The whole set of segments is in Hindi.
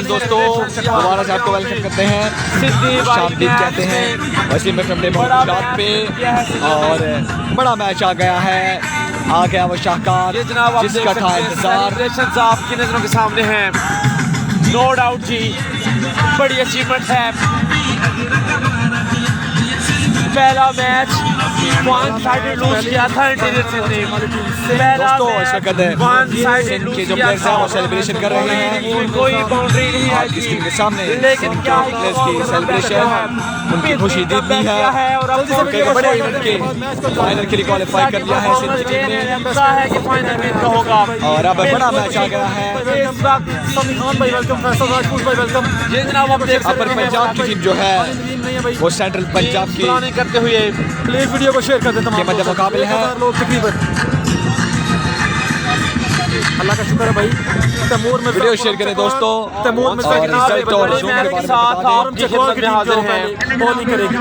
दोस्तों दोबारा से आपको वेलकम करते हैं। शाब्दीप कहते हैं वसीम अकरम डे पे और बड़ा मैच आ गया है। आ गया वो शाहकार जिसका था इंतजार। आपकी नजरों के सामने है, नो डाउट जी, बड़ी अचीवमेंट है। पहला मैच वन साइडेड लूज किया था इंटीरियर से। पहला के जो प्लेयर्स हैं वो सेलिब्रेशन कर रहे हैं, कोई बाउंड्री नहीं है स्क्रीन के सामने, लेकिन क्या प्लेयर्स की सेलिब्रेशन उनकी खुशी दीदी है और बड़े इवेंट के फाइनल के लिए क्वालिफाई कर लिया है सिंध टीम ने है कि फाइनल में इनका होगा। और अब बड़ा मैच आ गया है। ये जनाब आप देख अपर पंजाब की टीम जो है वो सेंट्रल पंजाब की करते हुए प्लीज वीडियो को शेयर कर देते हैं। मध्य मुकाबले हैं लोग तकरीबन, अल्लाह का शुक्र है भाई। तैमूर में वीडियो शेयर करें दोस्तों। तैमूर में रिजल्ट और जोन के बारे में हाजिर हैं। बॉलिंग करेगी।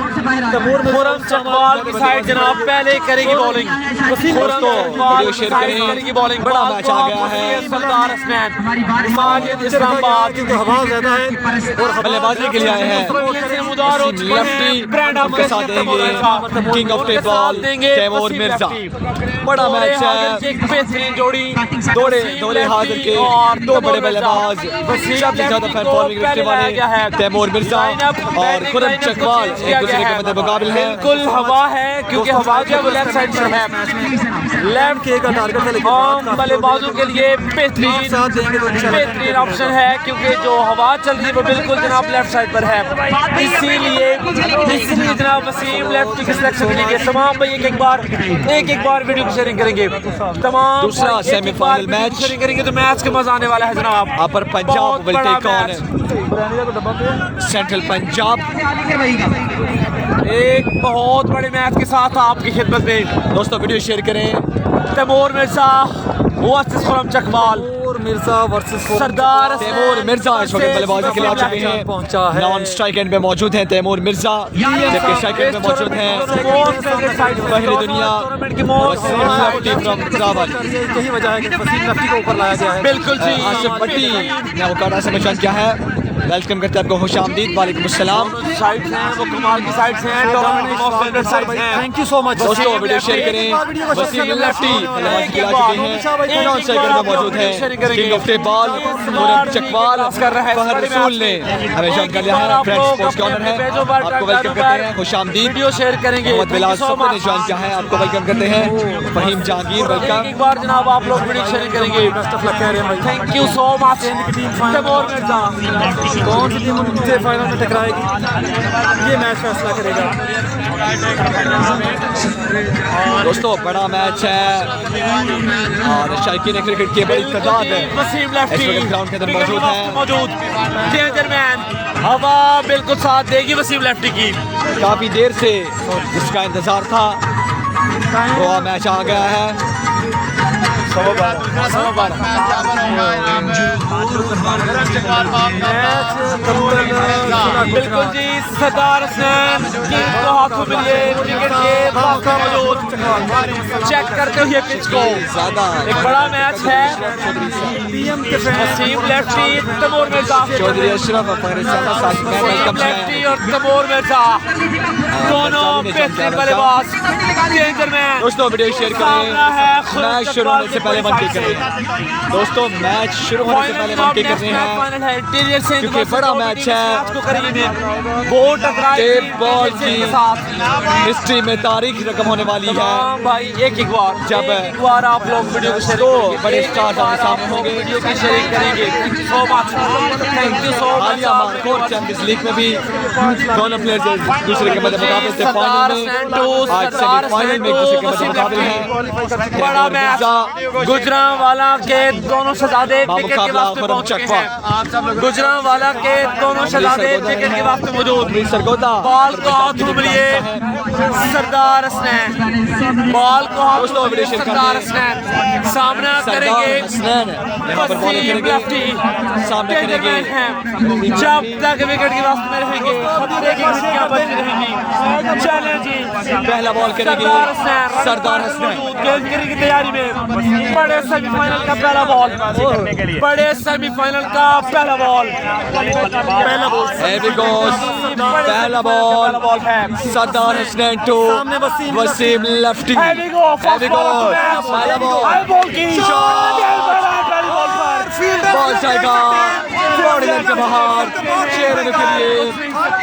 तैमूर में खुरम चकवाल की साइड जनाब पहले करेगी बॉलिंग। दोस्तों वीडियो शेयर करें। बॉलिंग बड़ा मैच आ गया है। सरदार हसनैन इस्लामाबाद क्योंकि हवा ज्यादा है और बल्लेबाजी के लिए आए हैं। लेफ्टी उनके साथ देंगे king of tape ball Taimur Mirza. बड़ा मैच है। बेहतरीन जोड़ी दौरे हाजिर के दो बड़े बल्लेबाज, सबसे ज्यादा फैन फॉलोइंग रखने वाले तैमूर मिर्जा और खुरम चकवाल एक दूसरे के मध्य मुकाबले हैं। बिल्कुल हवा है क्योंकि हवा जब लेफ्ट साइड पर है, लेफ्ट के का टारगेट है, लेकिन बल्लेबाजों के लिए बेहतरीन ऑप्शन है क्योंकि जो हवा चल रही है वो बिल्कुल जनाब लेफ्ट साइड पर है। इसीलिए जनाब वसीम लेफ्ट की सिलेक्शन के लिए तमाम भाई एक एक बार वीडियो की शेयरिंग करेंगे। तमाम दूसरा सेमीफाइनल मैच शेयरिंग करेंगे तो मैच के मजा आने वाला है जनाब। Upper Punjab will take on central Punjab. एक बहुत बड़े मैच के साथ आपकी खिदमत में दोस्तों वीडियो शेयर करें। तैमूर मिर्जा वर्सेस खुरम चकवाल, मिर्जा वर्सेस सरदार तैमूर मिर्जा इस वक्त बल्लेबाजी के लिए आ चुके हैं। नॉन स्ट्राइक एंड में मौजूद हैं तैमूर मिर्जा, जबकि स्ट्राइक एंड में मौजूद हैं पहली दुनिया वसीम लेफ्टी फ्रॉम रावल। यही वजह है कि वसीम लेफ्टी को ऊपर लाया गया है। बिल्कुल जी। आसिफ भट्टी ने औकात से मैच किया है। वेलकम करते हैं आपको, खुशामदीद, वालेकुम अस्सलाम। साइड्स हैं वो कमाल की साइड्स हैं, टूर्नामेंट की मोस्ट फेवरेट साइड्स हैं। Thank you so much. दोस्तों वीडियो शेयर करें। वसीम लेफ्टी बल्लेबाजी के लिए आ चुके हैं। नॉन स्ट्राइक एंड में मौजूद हैं king of tape ball Khurram Chakwal. Fahad Rasool ने हमें ज्वाइन कर लिया है। फ्रेंड्स स्पोर्ट्स कॉर्नर है, आपको वेलकम करते हैं, खुशामदीद। वीडियो शेयर करेंगे। मोहम्मद बिलाल सबने ने ज्वाइन किया है, आपको वेलकम करते हैं। फहीम जहांगीर वेलकम। एक बार जनाब आप लोग वीडियो शेयर करेंगे। बेस्ट ऑफ लक कह रहे हैं भाई। Thank you so much. Taimur Mirza कौन सी टीम उनसे फाइनल में टकराएगी ये मैच फैसला करेगा। दोस्तों बड़ा मैच है और शायकीन क्रिकेट की बड़ी तादाद है वसीम लेफ्टी ग्राउंड के अंदर मौजूद है। डेंजरमैन हवा बिल्कुल साथ देगी वसीम लेफ्टी की। काफी देर से जिसका इंतजार था वो मैच आ गया है। बिल्कुल जी, सरदार हसनैन को हाथों में लिए विकेट के चेक करते हुए पिच को। एक बड़ा मैच है। वसीम लेफ्टी तैमूर मिर्जा, चौधरी अशरफ लेफ्टी और तैमूर मिर्जा दोनों बेहतरीन बल्लेबाज। डेंजरमैन दोस्तों वीडियो शेयर करें। मैच शुरू होने से पहले वन कर रहे हैं। दोस्तों मैच शुरू होने से पहले वन कर रहे हैं क्योंकि बड़ा मैच है। टेप बॉल की हिस्ट्री में तारीख रकम होने वाली है भाई। एक जब बार आप लोग वीडियो को शेयर दो बड़े स्टार सामने होंगे, वीडियो की शेयरिंग करेंगे। So much thank you so much. Champions league में भी दोनों प्लेयर्स दूसरे के मध्य मुकाबले से फाइनल में, आज सेमीफाइनल में एक दूसरे के मध्य मुकाबले हैं। बड़ा मैच गुजरांवाला के दोनों शहजादे विकेट के वास्ते मुहर्रम पहुंच चुके चकवा। हैं। गुजरांवाला के दोनों शहजादे विकेट के वास्ते मौजूद। सरगोदा बॉल को हाथ में लिए सरदार हसनैन, बॉल को हाथ में लिए सरदार हसनैन सामना करेंगे वसीम लेफ्टी। सामने करेंगे जब तक विकेट के वास्ते में रहेंगे खतरे की घंटियां बजती रहेंगी। चैलेंजिंग पहला बॉल करेंगे सरदार हसनैन। गेंद गिरी की तैयारी में बड़े सेमीफाइनल का पहला बॉल, बड़े सेमीफाइनल का पहला बॉल, पहला बॉल है Sardar Hasnain to Waseem lefty. Ball जाएगा के बाहर 6 रनों के लिए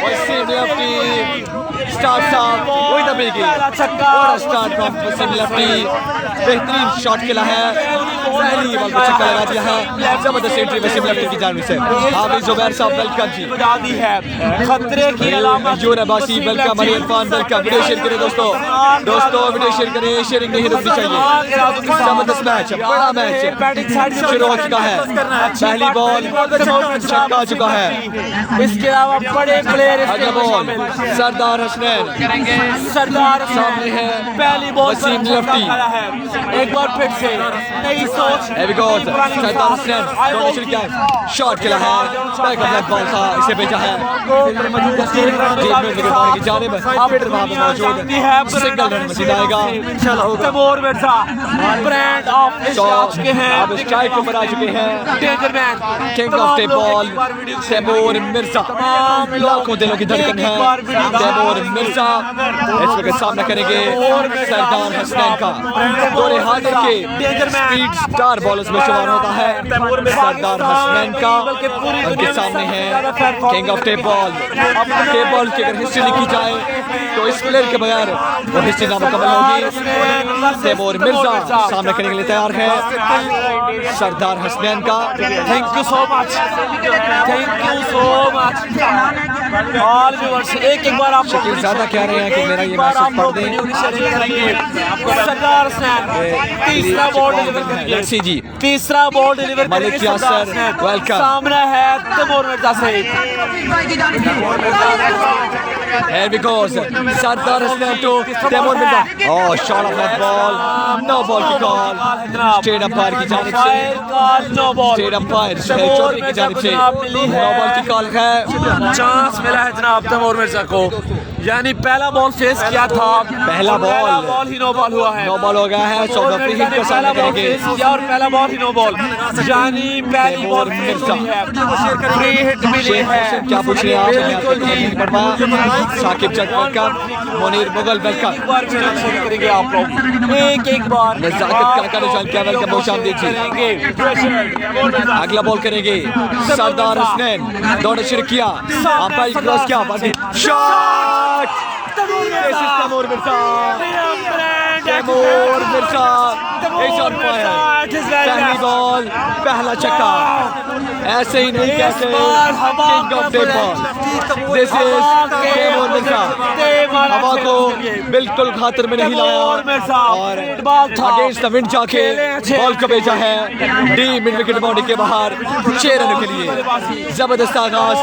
वसीम लेफ्टी। स्टार्ट साफ वही दबेगी और स्टार्ट फ्रॉम वसीम लेफ्टी। बेहतरीन शॉट खेला है, पहली बॉल पर छक्का लगा दिया है। जबरदस्त एंट्री वसीम लेफ्टी की जानिब से। हाफिज जुबैर साहब वेलकम जी। बजा दी है खतरे की अलामत। यूर Abbasi welcome, Ali Irfan welcome. Video share करें दोस्तों, वीडियो शेयर करें, शेयरिंग नहीं रुकनी चाहिए। जबरदस्त मैच, बड़ा मैच शुरू हो चुका है। पहली बॉल छक्का आ चुका है। इसके अलावा बड़े प्लेयर अगला बॉल सरदार हसनैन, सरदार सामने है पहली बॉल वसीम लेफ्टी। एक बार फिर से नई सोच। सरदार हसनैन दोनों शुरू किया है, शॉट खेला है, बैक बॉल था, इसे भेजा है की जानिब। फील्डर वहां पर मौजूद है, सिंगल रन मजीद आएगा। Taimur Mirza brand of strike के हैं, अब स्ट्राइक के ऊपर आ चुके हैं। Danger man king of the ball Taimur Mirza. लाखों दिलों की धड़कन है तैमूर मिर्जा। इस वक्त सामना करेंगे सरदार हसनैन का। दोनों हाथ के स्पीड स्टार बॉलर्स में शुमार होता है सरदार हसनैन का। उनके सामने है king of tape ball. Tape ball की अगर हिस्ट्री लिखी जाए तो इस प्लेयर के बगैर वो हिस्ट्री नामुकम्मल होगी। तैमूर मिर्जा सामने करने के लिए तैयार है सरदार हसनैन का। Thank you so much, thank you so much all viewers. एक बार आप शकील ज्यादा कह रहे हैं कि मेरा ये मैसेज पढ़ दें। सरदार हसनैन तीसरा बॉल डिलीवर करेंगे। सी जी तीसरा बॉल डिलीवर मलिक करेंगे यासर, वेलकम। सामने है तैमूर मिर्जा से। Here we goes Sardar Hasnain to Taimur Mirza. Oh shot of that ball, no ball की कॉल स्टेट अंपायर की जानिब से। No ball state umpire Chaudhry की जानिब से नो बॉल की कॉल है। चांस मिला है जनाब तैमूर मिर्जा को, यानी पहला बॉल फेस किया था, पहला बॉल ही नो बॉल हुआ है। नो बॉल हो गया है। साउथ अफ्रीका के सामने करेंगे और पहला बॉल ही नो बॉल, यानी पहली बॉल फ्री हिट मिली है। क्या पूछ रहे हैं आप? साकिब जट वेलकम, मुनीर मुगल वेलकम। करेंगे आप लोग एक बार। नजाकत काका ने ज्वाइन किया, वेलकम, बहुत आमदीद जी। अगला बॉल करेंगे सरदार हसनैन। दौड़ शुरू किया, अंपायर क्रॉस किया, shot Taimur Mirza. Taimur Mirza is on fire. पहली बॉल पहला छक्का, ऐसे ही नहीं कहते king of the ball. This is Taimur Mirza. हवा को बिल्कुल खातिर में नहीं लाया और अगेंस्ट द विंड जाके बॉल को भेजा है डी मिड विकेट बाउंड्री के बाहर 6 रनों के लिए। जबरदस्त आगाज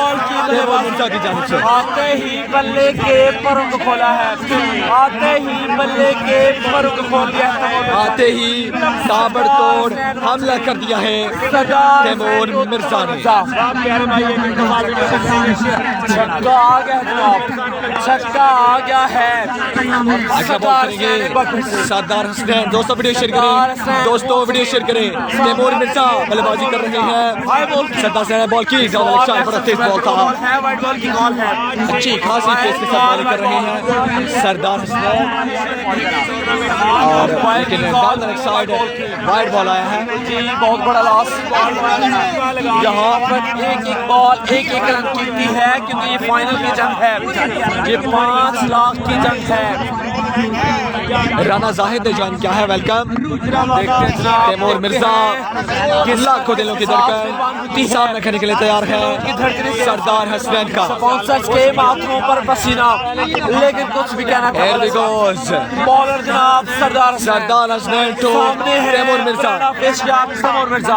तैमूर मिर्जा की जानिब से। आते ही बल्ले के परुक खोला है, आते ही बल्ले के परुक खोल दिया है, आते ही ताबड़तोड़ हमला कर दिया है तैमूर मिर्जा ने। छक्का आ गया जनाब, छक्का आ गया है। अगला बॉल करेंगे सरदार हसनैन। दोस्तों वीडियो शेयर करें, दोस्तों वीडियो शेयर करें। तैमूर मिर्जा बल्लेबाजी कर रहे हैं। सरदार हसनैन बॉल की बड़ा तेज बॉल था, अच्छी खासी पेस के साथ बॉलिंग कर रहे हैं सरदार हसनैन। और लेकिन down the side wide ball आया है जी, बहुत बड़ा लॉस। यहाँ पर एक बॉल एक रन कीमती है, क्योंकि ये फाइनल की जंग है, ये 5 लाख की जंग है। राना जाहिद ने ज्वाइन किया है, वेलकम। तैमूर मिर्जा लाखों दिलों की धड़कन सामने करने के लिए तैयार है सरदार हसनैन का। स्पॉन्सर्स के माथों पर पसीना, लेकिन कुछ भी कहना बॉलर जनाब सरदार हसनैन टू सामने है तैमूर मिर्जा। तैमूर मिर्जा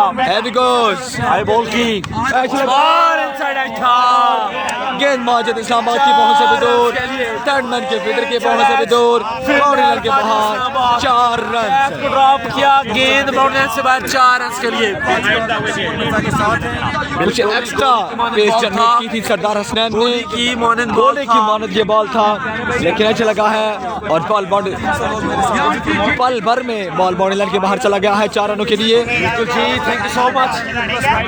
हाई बॉल की और इनसाइड एंड था। गेंद माजिद इस्लामाबाद की पहुंच से भी दूर, थर्ड मैन के फिदर के पहुंच से भी दूर, बाउंड्री लाइन के बाहर 4 रन ड्रॉप किया, गेंद बाउंड्री लाइन से बाहर 4 रन के लिए। कुछ एक्स्ट्रा पेस जनरेट की थी सरदार हसनैन ने, की मानद गोले की मानद ये बॉल था, लेकिन अच्छा लगा है और बॉल पल भर में बॉल बाउंड्री लाइन के बाहर चला गया है 4 रनों के लिए। जी थैंक यू सो मच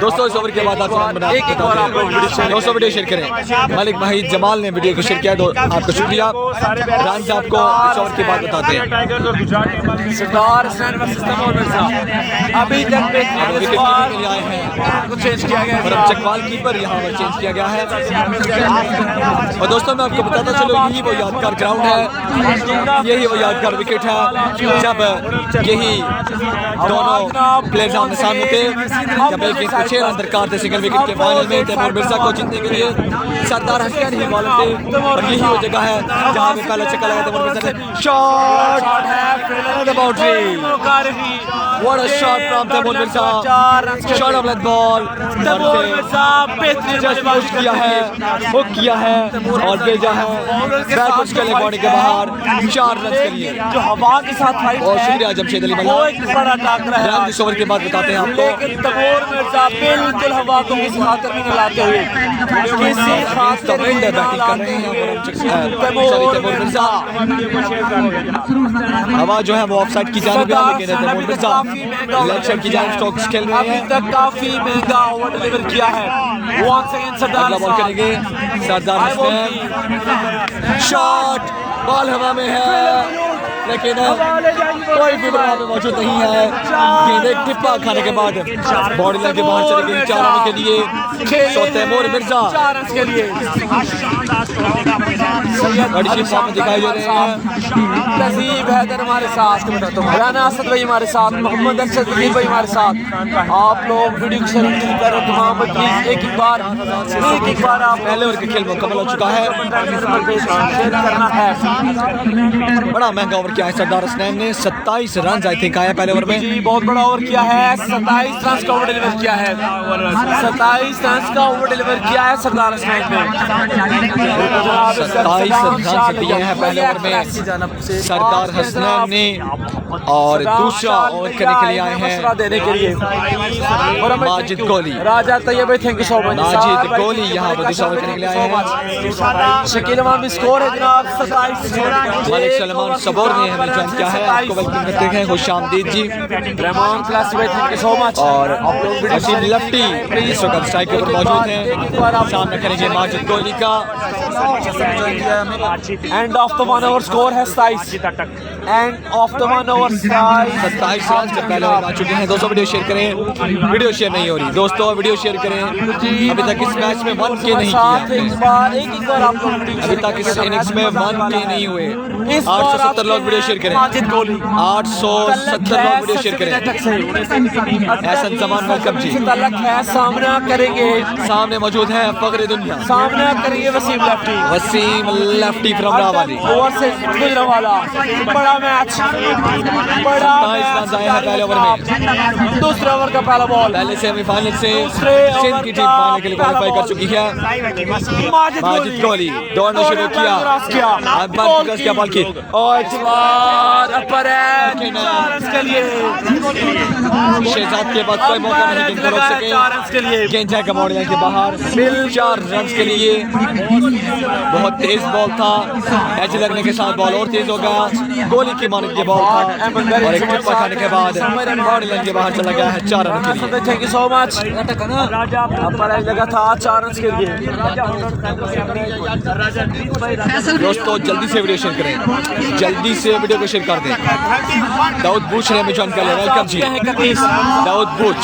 दोस्तों इस ओवर के बाद आप 200 वीडियो शेयर करें। मलिक वहीद जमाल ने वीडियो को शेयर किया, आपका शुक्रिया। रान से आपको इस ओवर के बाद बताते हैं। सरदार हसनैन वर्सेस तैमूर मिर्जा अभी तक आए हैं, चेंज किया गया और अब चकवाल कीपर यहाँ पर चेंज किया गया है। और दोस्तों मैं आपको बताता चलो, यही वो यादगार ग्राउंड है, यही वो यादगार विकेट है जब यही दोनों प्लेयर आमने सामने थे, जब एक गेंद को 6 रन दरकार थे सिंगल विकेट के फाइनल में तैमूर मिर्जा को जीतने के लिए। सरदार हसनैन ही बॉलर थे और यही वो जगह है जहाँ पे पहला छक्का लगा तैमूर मिर्जा ने। शॉट है boundary, what a shot from Taimur Mirza, shot of length ball, Taimur Mirza बेहतरीन पुश किया है, हुक किया है और भेजा है बैक उसके लिए बॉडी के बाहर 4 रन के लिए। जो हवा के साथ फाइट बहुत शुक्रिया जमशेद अली वो एक बड़ा टाकरा है। इस ओवर के बाद बताते हैं आपको। लेकिन तैमूर मिर्जा बिल्कुल हवा को किसी खातिर भी नहीं लाते हुए, किसी खातिर भी नहीं लाते हुए तैमूर मिर्जा हवा जो है वो ऑफसाइड की जानिब है, लेकिन तैमूर मिर्जा लेग साइड की जानिब स्ट्रोक्स खेल रहे अभी हैं। तक काफी महंगा ओवर डिलीवर किया है। वंस अगेन सरदार अगला बॉल करेंगे सरदार हसनैन, शॉट बॉल हवा में है लेकिन कोई भी बॉल में मौजूद नहीं है। गेंद एक टिप्पा खाने के बाद बॉडी लाइन के बाहर चले गए 4 रन के लिए। तो तैमूर मिर्जा 4 रन के लिए बड़ी शीट सामने दिखाई दे रहे हैं। तहजीब हैदर हमारे साथ, राना असद भाई हमारे साथ, मोहम्मद अरशद वकील भाई हमारे साथ। आप लोग वीडियो को शेयर करो तमाम प्लीज, एक बार आप पहले ओवर का खेल मुकम्मल हो चुका है। करना है। बड़ा महंगा ओवर किया है सरदार हसनैन ने, 27 रन आई थिंक आया पहले ओवर में। जी बहुत बड़ा ओवर किया है, 27 रन का ओवर डिलीवर किया है, 27 रन का ओवर डिलीवर किया है सरदार हसनैन ने। 27 रन दिए हैं पहले ओवर में सरदार हसनैन ने, और दूसरा ओवर करने के लिए आए हैं देने के लिए Majid Kohli. Raja Tayyab thank you so much. Majid Kohli यहाँ पर दूसरा ओवर करने के लिए आए हैं। शकील अमान भी स्कोर है जनाब 27। मलिक सलमान सबोर ने हमें ज्वाइन किया है, आपको वेलकम करते हैं, खुशामदीद जी। रहमान क्लास भाई थैंक यू सो मच। और हसीन लफ्टी इस वक्त स्ट्राइक पर मौजूद हैं, सामने करेंगे माजिद कोहली का। And of the 1 over score है 27। And of the 1 over 27 run से पहले आ चुके हैं। दोस्तों वीडियो शेयर करें, वीडियो शेयर नहीं हो रही दोस्तों, वीडियो शेयर करें। अभी तक इस मैच में 1 के नहीं किया, अभी तक इस इनिंग्स में 1 के नहीं हुए। 870 लोग वीडियो शेयर करें, 870 लोग वीडियो शेयर करें। एहसन जमान वेलकम जी। तलक है, सामना करेंगे, सामने मौजूद है फखरे दुनिया, सामना करेंगे Waseem lefty, Waseem lefty from Rawali. Over से गुजरावाला, बड़ा मैच, बड़ा 27 रन आए हैं पहले ओवर में। दूसरे ओवर का पहला बॉल, पहले सेमीफाइनल से सिंध की टीम फाइनल के लिए क्वालीफाई कर चुकी है। माजिद कोहली दौड़ना शुरू किया, अब बॉल किया बॉल की और अपर के लिए शहजाद के बाद कोई मौका नहीं गेंद को रोक सके। गेंद जाएगा बाउंड्री लाइन के बाहर 4 रन के लिए। बहुत तेज बॉल था, एज लगने के साथ बॉल और तेज हो गया। गोली की मानक ये बॉल था, और एक चप्पा खाने के बाद बॉडी लाइन के बाहर चला गया है 4 रन के लिए। Thank you so much. Prize लगा था 4 रन के लिए। दोस्तों जल्दी से वीडियो शेयर करें, जल्दी से वीडियो को शेयर कर दें। दाऊद बूच ने हमें ज्वाइन कर लिया, welcome ji Dawood Butt,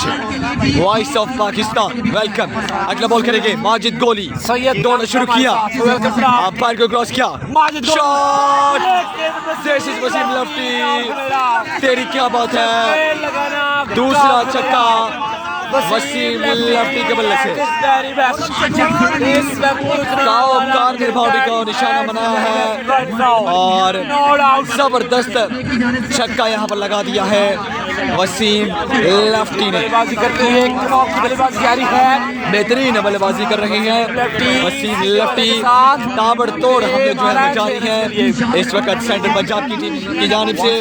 voice of Pakistan, welcome. अगला बॉल करेंगे माजिद गोली, सैयद दौड़ना शुरू किया, अंपायर को क्रॉस किया, Majid shot, this is Waseem lefty, तेरी क्या बात है, दूसरा छक्का वसीम लफ्टी के बल्ले से। काओकार ने बाउंड्री का निशाना बनाया है और जबरदस्त छक्का यहाँ पर लगा दिया है वसीम लफ्टी ने। बल्लेबाजी करते हुए बल्लेबाजी जारी है, बेहतरीन बल्लेबाजी कर रहे हैं वसीम लफ्टी। ताबड़तोड़ हमले जो है जारी है इस वक्त सेंट्रल पंजाब की टीम की जानिब से।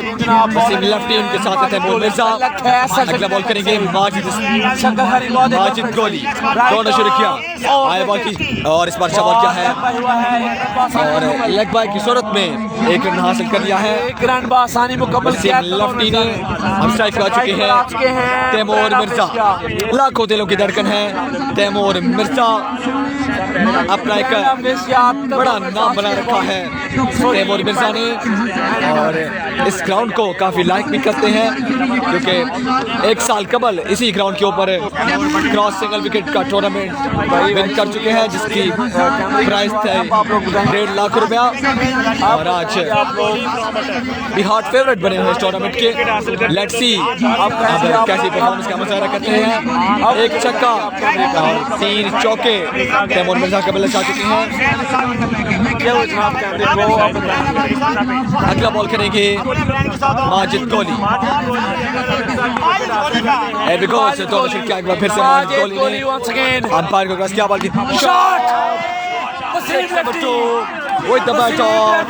वसीम लफ्टी उनके साथ तैमूर मिर्जा। अगला बॉल करेंगे माजिद गोली, दौड़ना शुरू किया, आया बॉल की और इस बार बॉल क्या है और लेग बाय की सूरत में 1 रन हासिल कर लिया है। 1 रन बआसानी मुकम्मल किया लफ्टी ने। हम स्ट्राइक आ चुके हैं तैमूर मिर्जा, लाखों दिलों की धड़कन है तैमूर मिर्जा, अपना एक बड़ा नाम बना रखा है तैमूर मिर्जा ने और इस ग्राउंड को काफ़ी लाइक भी करते हैं क्योंकि 1 साल कबल इसी ग्राउंड के ऊपर क्रॉस सिंगल विकेट का टूर्नामेंट विन कर चुके हैं जिसकी प्राइस थे 1.5 लाख रुपया और आज भी हॉट फेवरेट बने हुए इस टूर्नामेंट के। लेट्स सी कैसी परफॉर्मेंस का मुजाहरा करते हैं। 1 छक्का और 3 चौके तैमूर मिर्जा के बल्ले आ चुके हैं। अगला बॉल करेंगे माजिद गोली, एक बार फिर से माजिद गोली ने अंपायर को क्रॉस किया, बॉल की shot with the bat of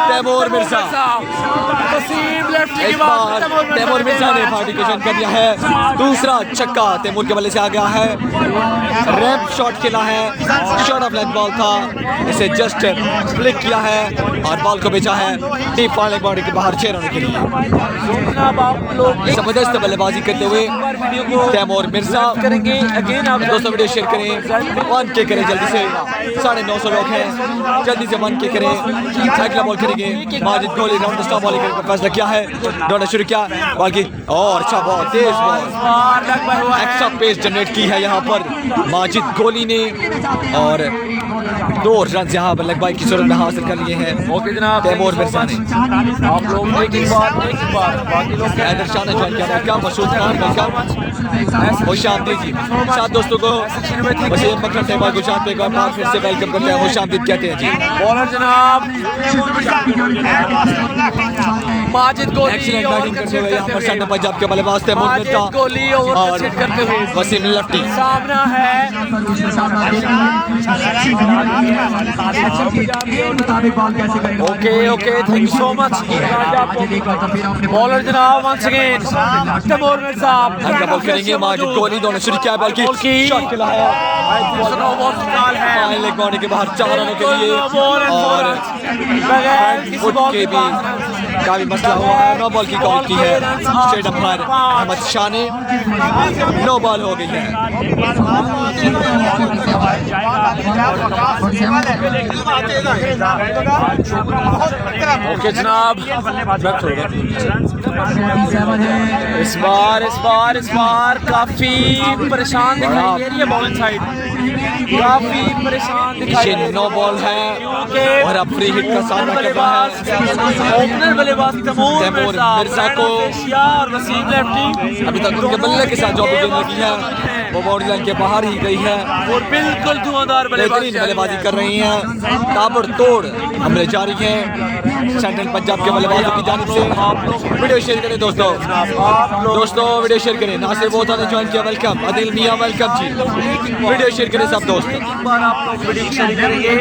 Taimur Mirza. इस बार तैमूर मिर्जा ने पार्टी को कर दिया है। दूसरा छक्का तैमूर के बल्ले से आ गया है, रैप शॉट खेला है, शॉट ऑफ लेग बॉल था, इसे जस्ट फ्लिक किया है और बॉल को भेजा है डीप वाले बॉडी के बाहर 6 रन के लिए। जबरदस्त बल्लेबाजी करते हुए तैमूर मिर्जा करेंगे। दोस्तों वीडियो शेयर करें, 1K करें जल्दी से, 950 लोग हैं, जल्दी से 1K करें। अगला बॉल करेंगे माजिद गोली, राउंड द स्टॉप बॉल का फैसला किया है, दौड़ना शुरू किया, बॉल की और अच्छा बॉल, तेज बॉल, एक्स्ट्रा पेस जनरेट की है यहाँ पर माजिद गोली ने और 2 रन यहाँ पर लगबाई की सूरत में हासिल कर लिए हैं। ओके जनाब, तैमूर मिर्जा ने। आप लोग एक बार बाकी लोग हैदर शाह ने ज्वाइन किया, वेलकम। मसूद खान वेलकम, खुश आमदीद जी। साथ दोस्तों को वसीम मकरम टेबल गुजरात पे एक बार फिर से वेलकम करते हैं, खुश आमदीद कहते हैं जी। बॉलर जनाब माजिद गोली, एक्सीलेंट बैटिंग करते हुए यहाँ पर सेंट्रल पंजाब के बल्लेबाज तैमूर मिर्जा गोली और करते हुए वसीम लफ्टी सामना है। Okay thank you so much. Bowler जनाब वंस अगेन तैमूर मिर्जा। अगला बॉल करेंगे माजिद गोली, दोनों शुरू किया, बॉल की शॉट खेला है, लेग बॉडी के बाहर 4 रनों के लिए और फुट के भी काफी मसला हुआ है। 9 बॉल की कॉल की है स्टेट अंपायर अहमद शाह ने, 9 बॉल हो गई है। ओके जनाब, इस बार काफी परेशान दिखाई दे रही है बॉलिंग साइड, काफी परेशान दिखाई दे रही है। 9 बॉल है और अब फ्री हिट का सामना कर रहा है ओपनर बल्लेबाज तैमूर मिर्जा को। और वसीम लफ्टी अभी तक उनके बल्ले के साथ जो लगी है वो बॉडी लाइन के बाहर ही गई है और बिल्कुल धुआंधार बल्लेबाजी कर रही हैं। ताबड़तोड़ हमले जारी हैं सेंट्रल पंजाब के बल्लेबाजों की जानिब से। वीडियो शेयर करें दोस्तों वीडियो शेयर करें। नासिर बोथा ने ज्वाइन किया, वेलकम। आदिल मियां वेलकम जी, वीडियो शेयर करें सब दोस्त। आप लोग वीडियो शेयर करेंगे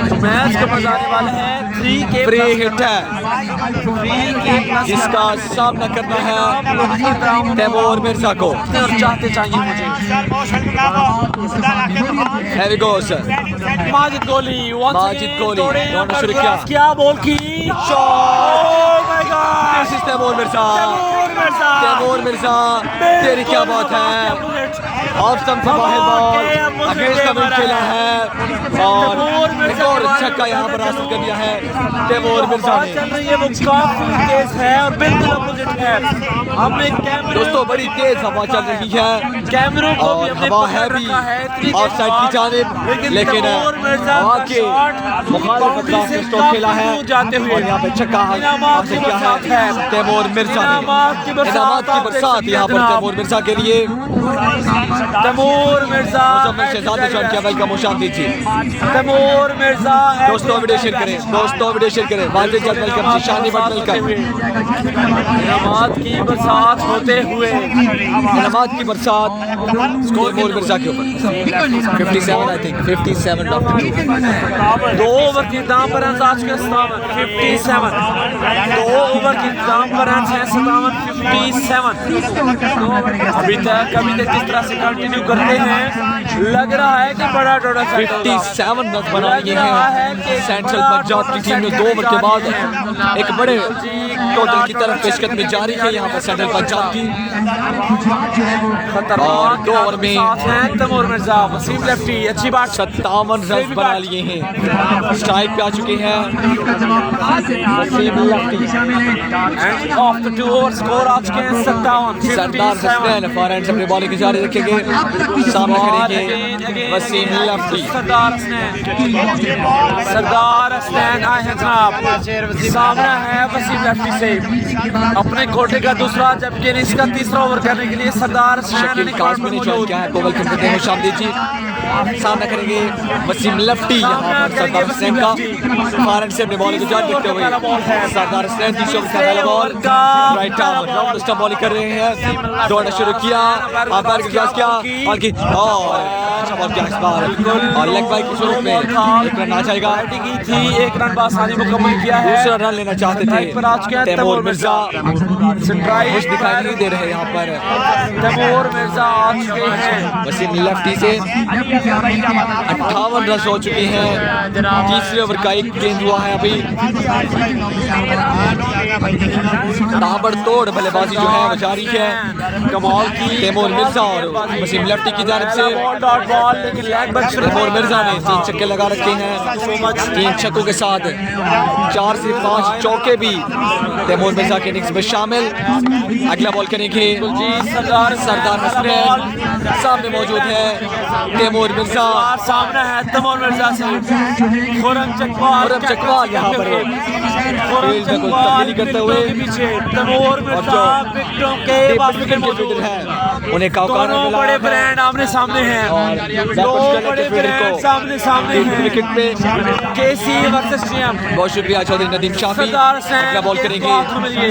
तो मैच का मजा आने वाला है। फ्री हिट है जिसका सामना करना है तैमूर मिर्जा को। चाहते चाहिए मुझे माजिद गोली, दोनों शुरू किया, क्या बॉल की shot, This is Taimur Mirza. Taimur Mirza, तेरी क्या बात है। ऑफ स्टंप से बाहर बॉल अगेंस्ट द विंड खेला है और एक और छक्का यहाँ पर हासिल कर लिया है तैमूर मिर्जा ने। चल रही है वो काफी तेज है और बिल्कुल अपोजिट है। हमने दोस्तों बड़ी तेज हवा चल रही है कैमरों को भी और हवा है भी ऑफ साइड की जानिब, लेकिन वहाँ के मुखालिफ तरफ से स्ट्रोक खेला है और यहाँ पे छक्का हासिल किया है तैमूर मिर्जा ने। इनामात की बरसात यहाँ पर तैमूर मिर्जा के लिए। तैमूर मिर्जा मुजम्मिल शहजाद जॉइन किया, वेलकम मुशाद दीजिए। तैमूर मिर्जा दोस्तों वीडियो शेयर करें, दोस्तों वीडियो शेयर करें। वाजिद जब welcome ji, Shani but welcome. इनामात की बरसात होते हुए इनामात की बरसात तैमूर मिर्जा के ऊपर 57 आई थिंक 57 2 ओवर की दाम पर रन आज के 57 2 ओवर की दाम पर रन है 57। अभी तक किस तरह से कंटिन्यू करते हैं, लग रहा है कि बड़ा टोटल 57 रन बना लिए हैं सेंट्रल पंजाब की टीम ने 2 ओवर के बाद एक बड़े टोटल की तरफ पेशकदमी जारी है यहाँ पर सेंट्रल पंजाब की। और 2 ओवर में तैमूर मिर्जा वसीम लेफ्टी अच्छी बात 57 रन बना लिए हैं। स्ट्राइक पे आ चुके हैं Waseem lefty. End of the 2 over score आज के 57। सरदार हसनैन फॉरहैंड से अपनी बॉलिंग की जारी रखेंगे, सामना करेंगे वसीम लेफ्टी। सरदार हसनैन आए हैं जनाब, सामना है वसीम लेफ्टी से अपने कोटे का दूसरा जबकि इसका तीसरा ओवर करने के लिए सरदार शकील काज़मी ने ज्वाइन किया है, को वेलकम करते हैं शाम दीजिए। सामना करेंगे वसीम लेफ्टी यहाँ पर सरदार हसनैन का फॉरहैंड से अपनी बॉलिंग को जारी रखते हुए सरदार हसनैन तीसरे ओवर का पहला ball right arm round stump bowling कर रहे हैं। दौड़ना शुरू किया अंपायर के पास किया और अच्छा बॉल किया इस बार और लेग बाइक के स्वरूप में एक रन आ जाएगा। थी 1 रन आसानी मुकम्मल किया है, दूसरा रन लेना चाहते थे तैमूर मिर्जा, कुछ दिखाई नहीं दे रहे यहाँ पर। तैमूर मिर्जा आ चुके हैं वसीम लेफ्टी से 58 रन हो चुके हैं। तीसरे ओवर का एक गेंद हुआ है अभी। ताबड़तोड़ बल्लेबाजी जो है वो जारी है कमाल की तैमूर मिर्जा और वसीम लेफ्टी की जानिब से। तैमूर मिर्जा ने 3 छक्के लगा रखे हैं, 3 छक्कों के साथ 4 से 5 चौके भी तैमूर मिर्जा के इनिंग्स में शामिल। अगला बॉल करेंगे सरदार हसनैन, सामने मौजूद है तैमूर मिर्जा, सामने है तैमूर मिर्जा से खुरम चकवाल यहाँ पर फील्ड में तब्दीली करते हुए तैमूर मिर्जा विकेटों के फील्डर हैं, उन्हें काउकाना मिला बड़े ब्रांड आमने सामने हैं, दो बड़े ब्रांड सामने सामने हैं विकेट पे केसी वर्सेस टीएम। बहुत शुक्रिया चौधरी नदीम शाफी। अगला बॉल करेंगे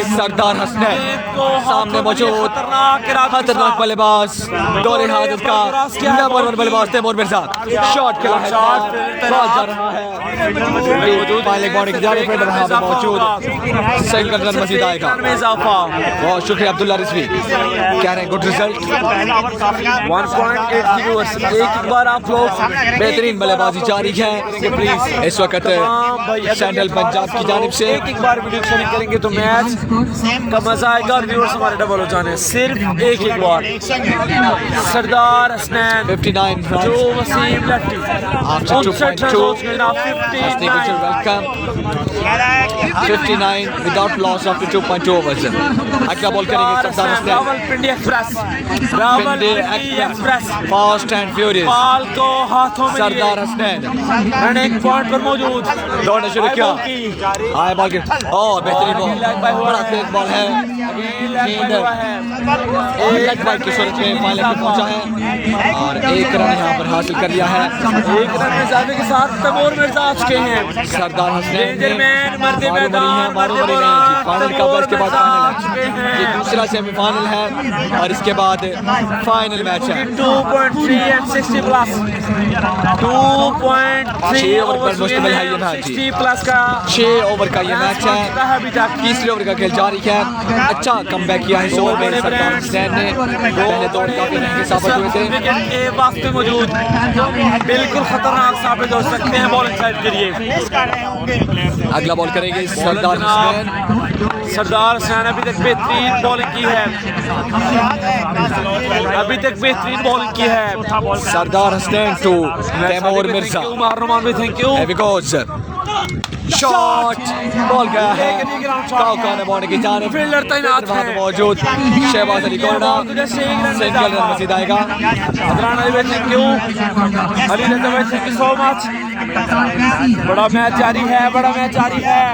सरदार हसनैन, सामने मौजूद खतरनाक बल्लेबाज दौरे हादत का नंबर 1 बल्लेबाज तैमूर मिर्जा। शॉट खेला है, बॉल जा रहा है बॉलिंग जाने पर मौजूद सिंगल रन मजीद आएगा। बहुत शुक्रिया अब्दुल्ला रिजवी कह रहे हैं गुड रिजल्ट 1.8 व्यूअर्स। एक बार आप लोग बेहतरीन बल्लेबाजी जारी है इस वक्त सेंट्रल पंजाब की जानिब से। एक बार वीडियो शेयर करेंगे तो मैच का मजा आएगा और व्यूअर्स हमारे डबल हो जाने। सिर्फ एक बार सरदार हसनैन 59 जो Waseem lefty 59 without loss after 2.2 overs. अगला बॉल करेंगे Sardar Hasnain, Rawalpindi express fast and furious ball को हाथों में सरदार हसनैन रन एक पॉइंट पर मौजूद, दौड़ना शुरू किया हाई बॉल के बेहतरीन बॉल, बड़ा तेज बॉल है लेग बाइक की सूरत में फाइनल पे पहुंचा है और 1 रन यहाँ पर हासिल कर लिया है। 1 रन में इजाफे के साथ तैमूर मिर्जा आ चुके हैं। सरदार हसनैन मैदान फाइनल का बस के बाद फाइनल है, ये दूसरा सेमीफाइनल है और इसके बाद फाइनल मैच है। 2.3 एंड 60 प्लस 2.3 6 ओवर पर मुश्तमिल है ये मैच, 60 प्लस का 6 ओवर का ये मैच है। तीसरे ओवर का खेल जारी है। अच्छा कमबैक किया है इस ओवर में सरदार हुसैन ने। पहले दौर काफी महंगे साबित हुए थे। विकेट के वास्ते मौजूद बिल्कुल खतरनाक साबित हो सकते हैं बॉलिंग साइड के लिए। अगला बॉल करेंगे सरदार हुसैन। सरदार हुसैन अभी तक बेहतरीन बॉलिंग की है, अभी तक बेहतरीन बॉलिंग की है। सरदार हुसैन टू तैमूर मिर्जा। उमर रहमान भी thank you. Here we goes. Shot ball गया है काउका ने बॉल की जानिब। फील्डर तैनात है मौजूद शहबाज अली कोरडा सिंगल रन मजीद आएगा। अदरान अली भाई थैंक यू, अली रजा भाई थैंक यू सो मच। बड़ा मैच जारी है, बड़ा मैच जारी है।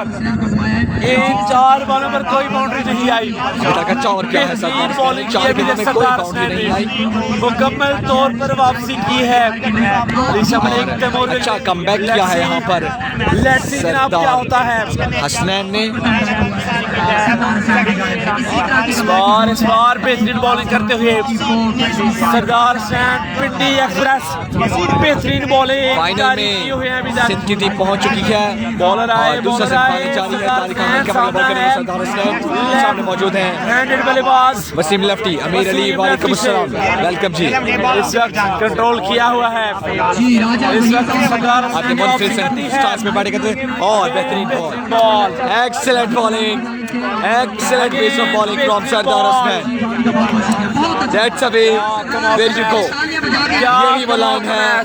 इन 4 बॉलों पर कोई बाउंड्री नहीं आई। अच्छा ओवर किया है सरदार बॉलिंग की चार अभी गेंदों तक में कोई सरदार बाउंड्री हुसैन नहीं आई। ने मुकम्मल तौर पर वापसी की है। अच्छा कमबैक किया है यहाँ पर लेट्स सी जनाब क्या होता है। हसनैन ने। इस बार बेहतरीन बॉलिंग करते हुए सरदार हुसैन पिंडी एक्सप्रेस बेहतरीन बॉलिंग फाइनल में सिंध की टीम पहुंच चुकी है। बॉलर आए, दूसरा बॉलर आए, सेट जारी है। तारिक अहमद का बॉल करेंगे सरदार हुसैन सामने मौजूद हैं। हैंडेड बल्लेबाज वसीम लफ्टी, अमीर अली, वालेकुम अस्सलाम, वेलकम जी। इस वक्त कंट्रोल किया हुआ है। इस वक्त सरदार आपके मुनफरिद स्टार्स में बैटिंग करते हैं और बेहतरीन ball, excellent bowling, excellent piece of bowling from Sardar Hussain. That's a way where you go. यही वो लाइन है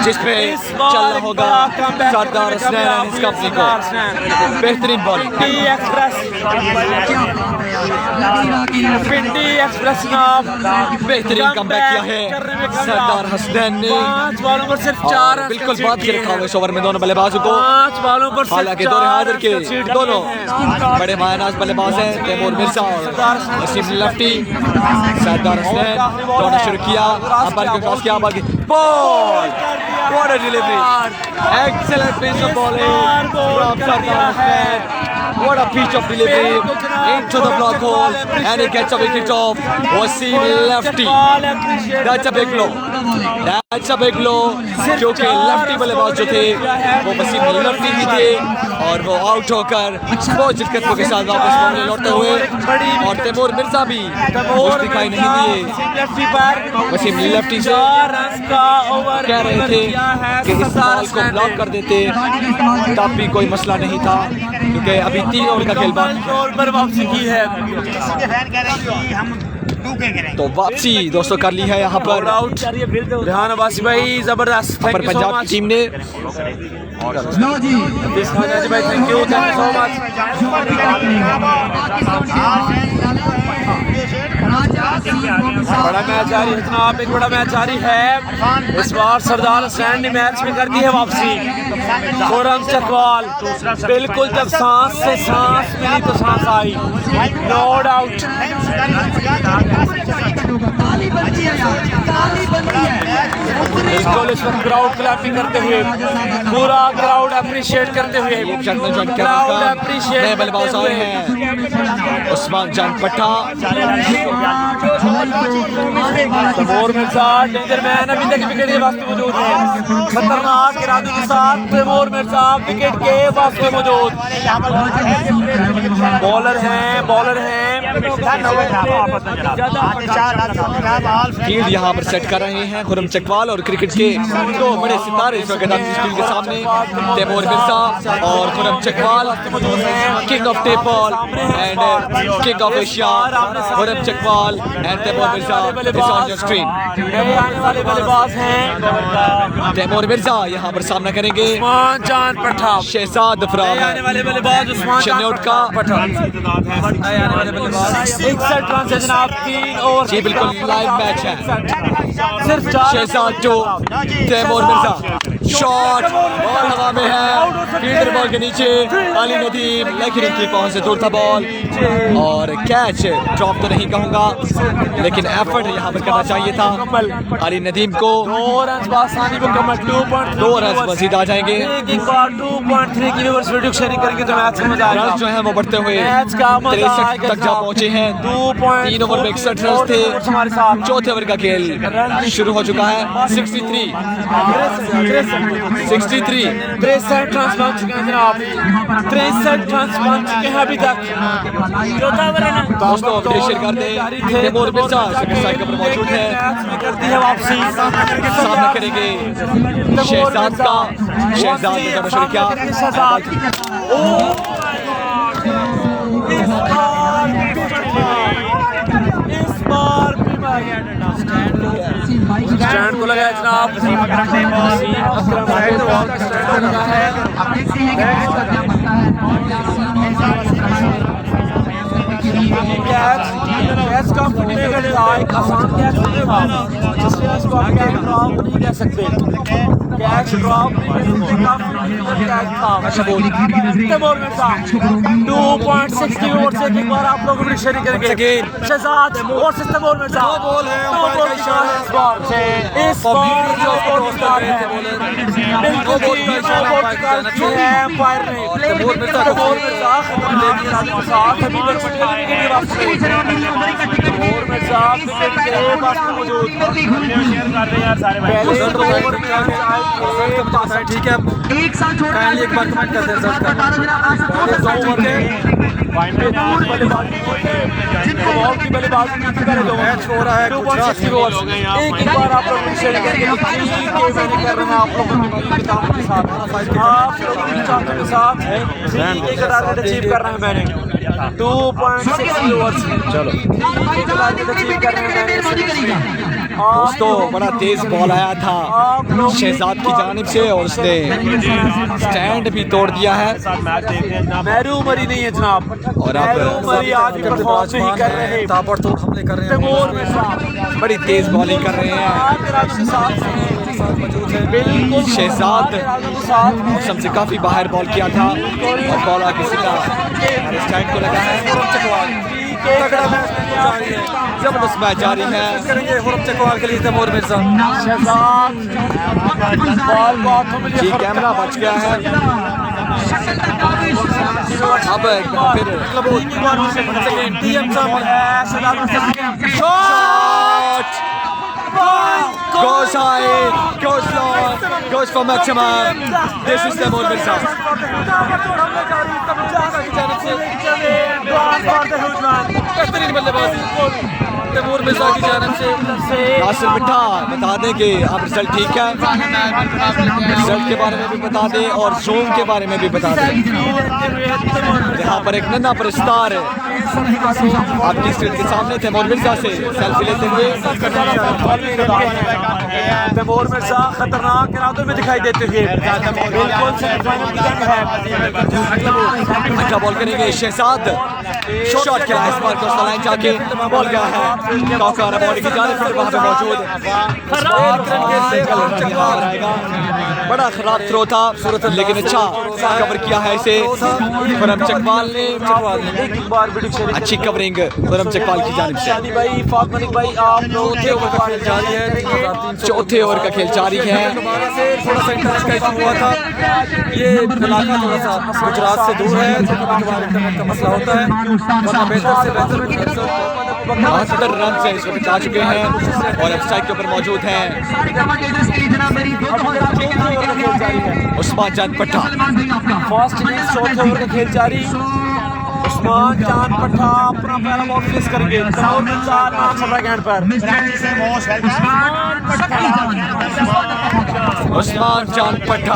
जिस पे चलना होगा Sardar Hussain and his company को। बेहतरीन बॉलिंग पिंडी एक्सप्रेस नाम बेहतरीन कमबैक किया है सरदार हुसैन ने। 5 बॉलों पर सिर्फ 4 बिल्कुल बात के रखा हुआ इस ओवर में दोनों बल्लेबाजों को। 5 बॉलों पर हालांकि दौरे हाजिर के दोनों बड़े मायनाज बल्लेबाज हैं तैमूर मिर्जा और वसीम लफ्टी। सरदार हुसैन दौड़ना शुरू किया, अंपायर के पास किया, बाकी ball, what a delivery, excellent piece of bowling from Sardar Hussain, what a pitch of delivery into the block hole and he gets a wicket off Wasim Lefty. That's a big blow, that's a big blow क्योंकि लेफ्टी बल्लेबाज जो थे वो वसीम लफ्टी ही थे और वो आउट होकर बहुत दिक्कतों के साथ वापस मामले लौटते हुए और तैमूर मिर्जा भी कुछ दिखाई नहीं दिए। वसीम लफ्टी से कह रहे थे कि इस बॉल को ब्लॉक कर देते तब भी कोई मसला नहीं था क्योंकि अभी 3 ओवर का खेल पर वापसी की है। तो वापसी दोस्तों कर ली है यहाँ पर आउट रेहान अब्बासी भाई जबरदस्त पर पंजाब की टीम ने। भाई थैंक यू सो मच। बड़ा मैच जारी है जनाब, एक बड़ा मैच जारी है। इस बार सरदार हुसैन ने मैच में कर दी है वापसी। खुरम चकवाल बिल्कुल जब सांस से सांस मिली तो सांस आई, नो डाउट। बिल्कुल इस वक्त क्राउड क्लैपिंग करते हुए, पूरा क्राउड अप्रिशिएट करते हुए क्राउड अप्रिशिएट बल्लेबाज आए हैं उस्मान जान पट्टा। तैमूर मिर्जा डेंजर मैन अभी तक विकेट के वास्ते मौजूद है। खतरनाक इरादों के साथ तैमूर मिर्जा विकेट के वास्ते मौजूद। बॉलर हैं, बॉलर हैं। फील्ड यहाँ पर सेट कर रहे हैं खुरम चकवाल और क्रिकेट के 2 बड़े सितारे इस वक्त अपनी स्क्रीन के सामने तैमूर मिर्जा और Khurram Chakwal. King of tape ball and king of Asia Khurram Chakwal and Taimur Mirza is on your screen. आने वाले बल्लेबाज हैं तैमूर मिर्जा यहाँ पर सामना करेंगे उस्मान जान पठान। शहजाद अफराद आने वाले बल्लेबाज उस्मान शनौट का पठान। आने वाले बल्लेबाज 61 रन से जनाब 3 ओवर। जी बिल्कुल लाइव मैच है। सिर्फ 4 शहजाद जो तैमूर मिर्जा शॉट बॉल हवा में है, फील्डर बॉल के नीचे अली नदीम लेकिन इनकी पहुंच से दूर था बॉल और कैच। ड्रॉप तो नहीं कहूंगा लेकिन एफर्ट यहाँ पर करना चाहिए था अली नदीम को। 2 रन आसानी मुकम्मल 2 रन मजीद आ जाएंगे। 2.3 की ओवर रिडक्शन करेंगे तो मैच में मजा रन जो है वो बढ़ते हुए मैच का 63 तक जा पहुंचे हैं। 3 ओवर में 61 रन थे। हमारे साथ चौथे ओवर का खेल शुरू हो चुका है। 63 63 63 रन बन चुके हैं जनाब, 63 रन बन चुके हैं अभी तक। दोस्तों अपडेट शेयर कर दें। तैमूर मिर्जा साइड पर मौजूद है, करती है वापसी, सामना करेंगे शहजाद का। शहजाद ने क्या मशहूर किया, इस बार स्टैंड को लगाया जनाब, कैच का फुटने का एक आसान कैच नहीं था, जिसलिए इसको आप कैच ड्रॉप नहीं कह सकते। कैच ड्रॉप कैच था। तैमूर मिर्जा 2.60 ओवर से एक बार आप लोगों को शेयर करेंगे। शहजाद और तैमूर मिर्जा इस बार जो स्कोर है बिल्कुल एम्पायर ने तैमूर मिर्जा खत्म के साथ अभी ठीक है, एक साथ काइंडली एक बार कमेंट कर दें सर का मैच हो रहा है एक बार आप लोग शेयर करेंगे कर रहे हैं आप लोगों के साथ अचीव कर रहे हैं मैंने 2.60 ओवर्स। चलो अचीव कर रहे हैं दोस्तों बड़ा तेज बॉल आया था शहजाद की जानिब से और उसने स्टैंड भी तोड़ दिया है। मैरू मरी नहीं है जनाब, और आप मरी आज परफॉर्म नहीं कर रहे हैं, ताबड़तोड़ हमले कर रहे हैं, बड़ी तेज बॉलिंग कर रहे हैं। शहजाद मौसम से काफी बाहर बॉल किया था और बॉल आगे सीधा स्टैंड को लगा है। जबरदस्त मैच जारी है। करेंगे हुरम चकवाल के लिए तैमूर मिर्जा। जी कैमरा बच गया है। अब फिर goes high, goes long, goes for maximum. This is Tैमूर Mirza. बेहतरीन बल्लेबाजी तैमूर मिर्जा की जानिब से। नासिर मिठा बता दें कि आप रिजल्ट ठीक है, रिजल्ट के बारे में भी बता दें और जोन के बारे में भी बता दें। यहाँ पर एक नन्हा प्रस्तार आपकी स्क्रीन के सामने तैमूर मिर्जा से सेल्फी लेते हुए। तैमूर मिर्जा खतरनाक इरादों में दिखाई देते हुए बिल्कुल सेमीफाइनल की जंग है। अच्छा बॉल करेंगे शहजाद, शॉट खेला इस बार कोस्टल लाइन जाके बॉल गया है कौकारा बॉडी की जानिब से वहां पे मौजूद। बड़ा खराब थ्रो था लेकिन अच्छा कवर किया है इसे खुरम चकवाल ने। एक बार अच्छी कवरिंग खुरम चकवाल की जानिब से। भाई फात मलिक भाई आप चौथे ओवर का खेल जारी है, चौथे ओवर का खेल जारी है। थोड़ा सा इंटरनेट का इशू हुआ था, ये इलाका थोड़ा सा गुजरात से दूर है, इंटरनेट का मसला होता है। बेहतर से बेहतर 72 रन से इस वक्त आ चुके हैं और अब स्ट्राइक के ऊपर मौजूद हैं उस्मान चांद पट्टा। फर्स्ट इनिंग्स चौथे ओवर का खेल जारी। उस्मान चांद पट्टा अपना पहला बॉल फेस करेंगे तैमूर मिर्जा गेंद पर। उस्मान चांद पट्टा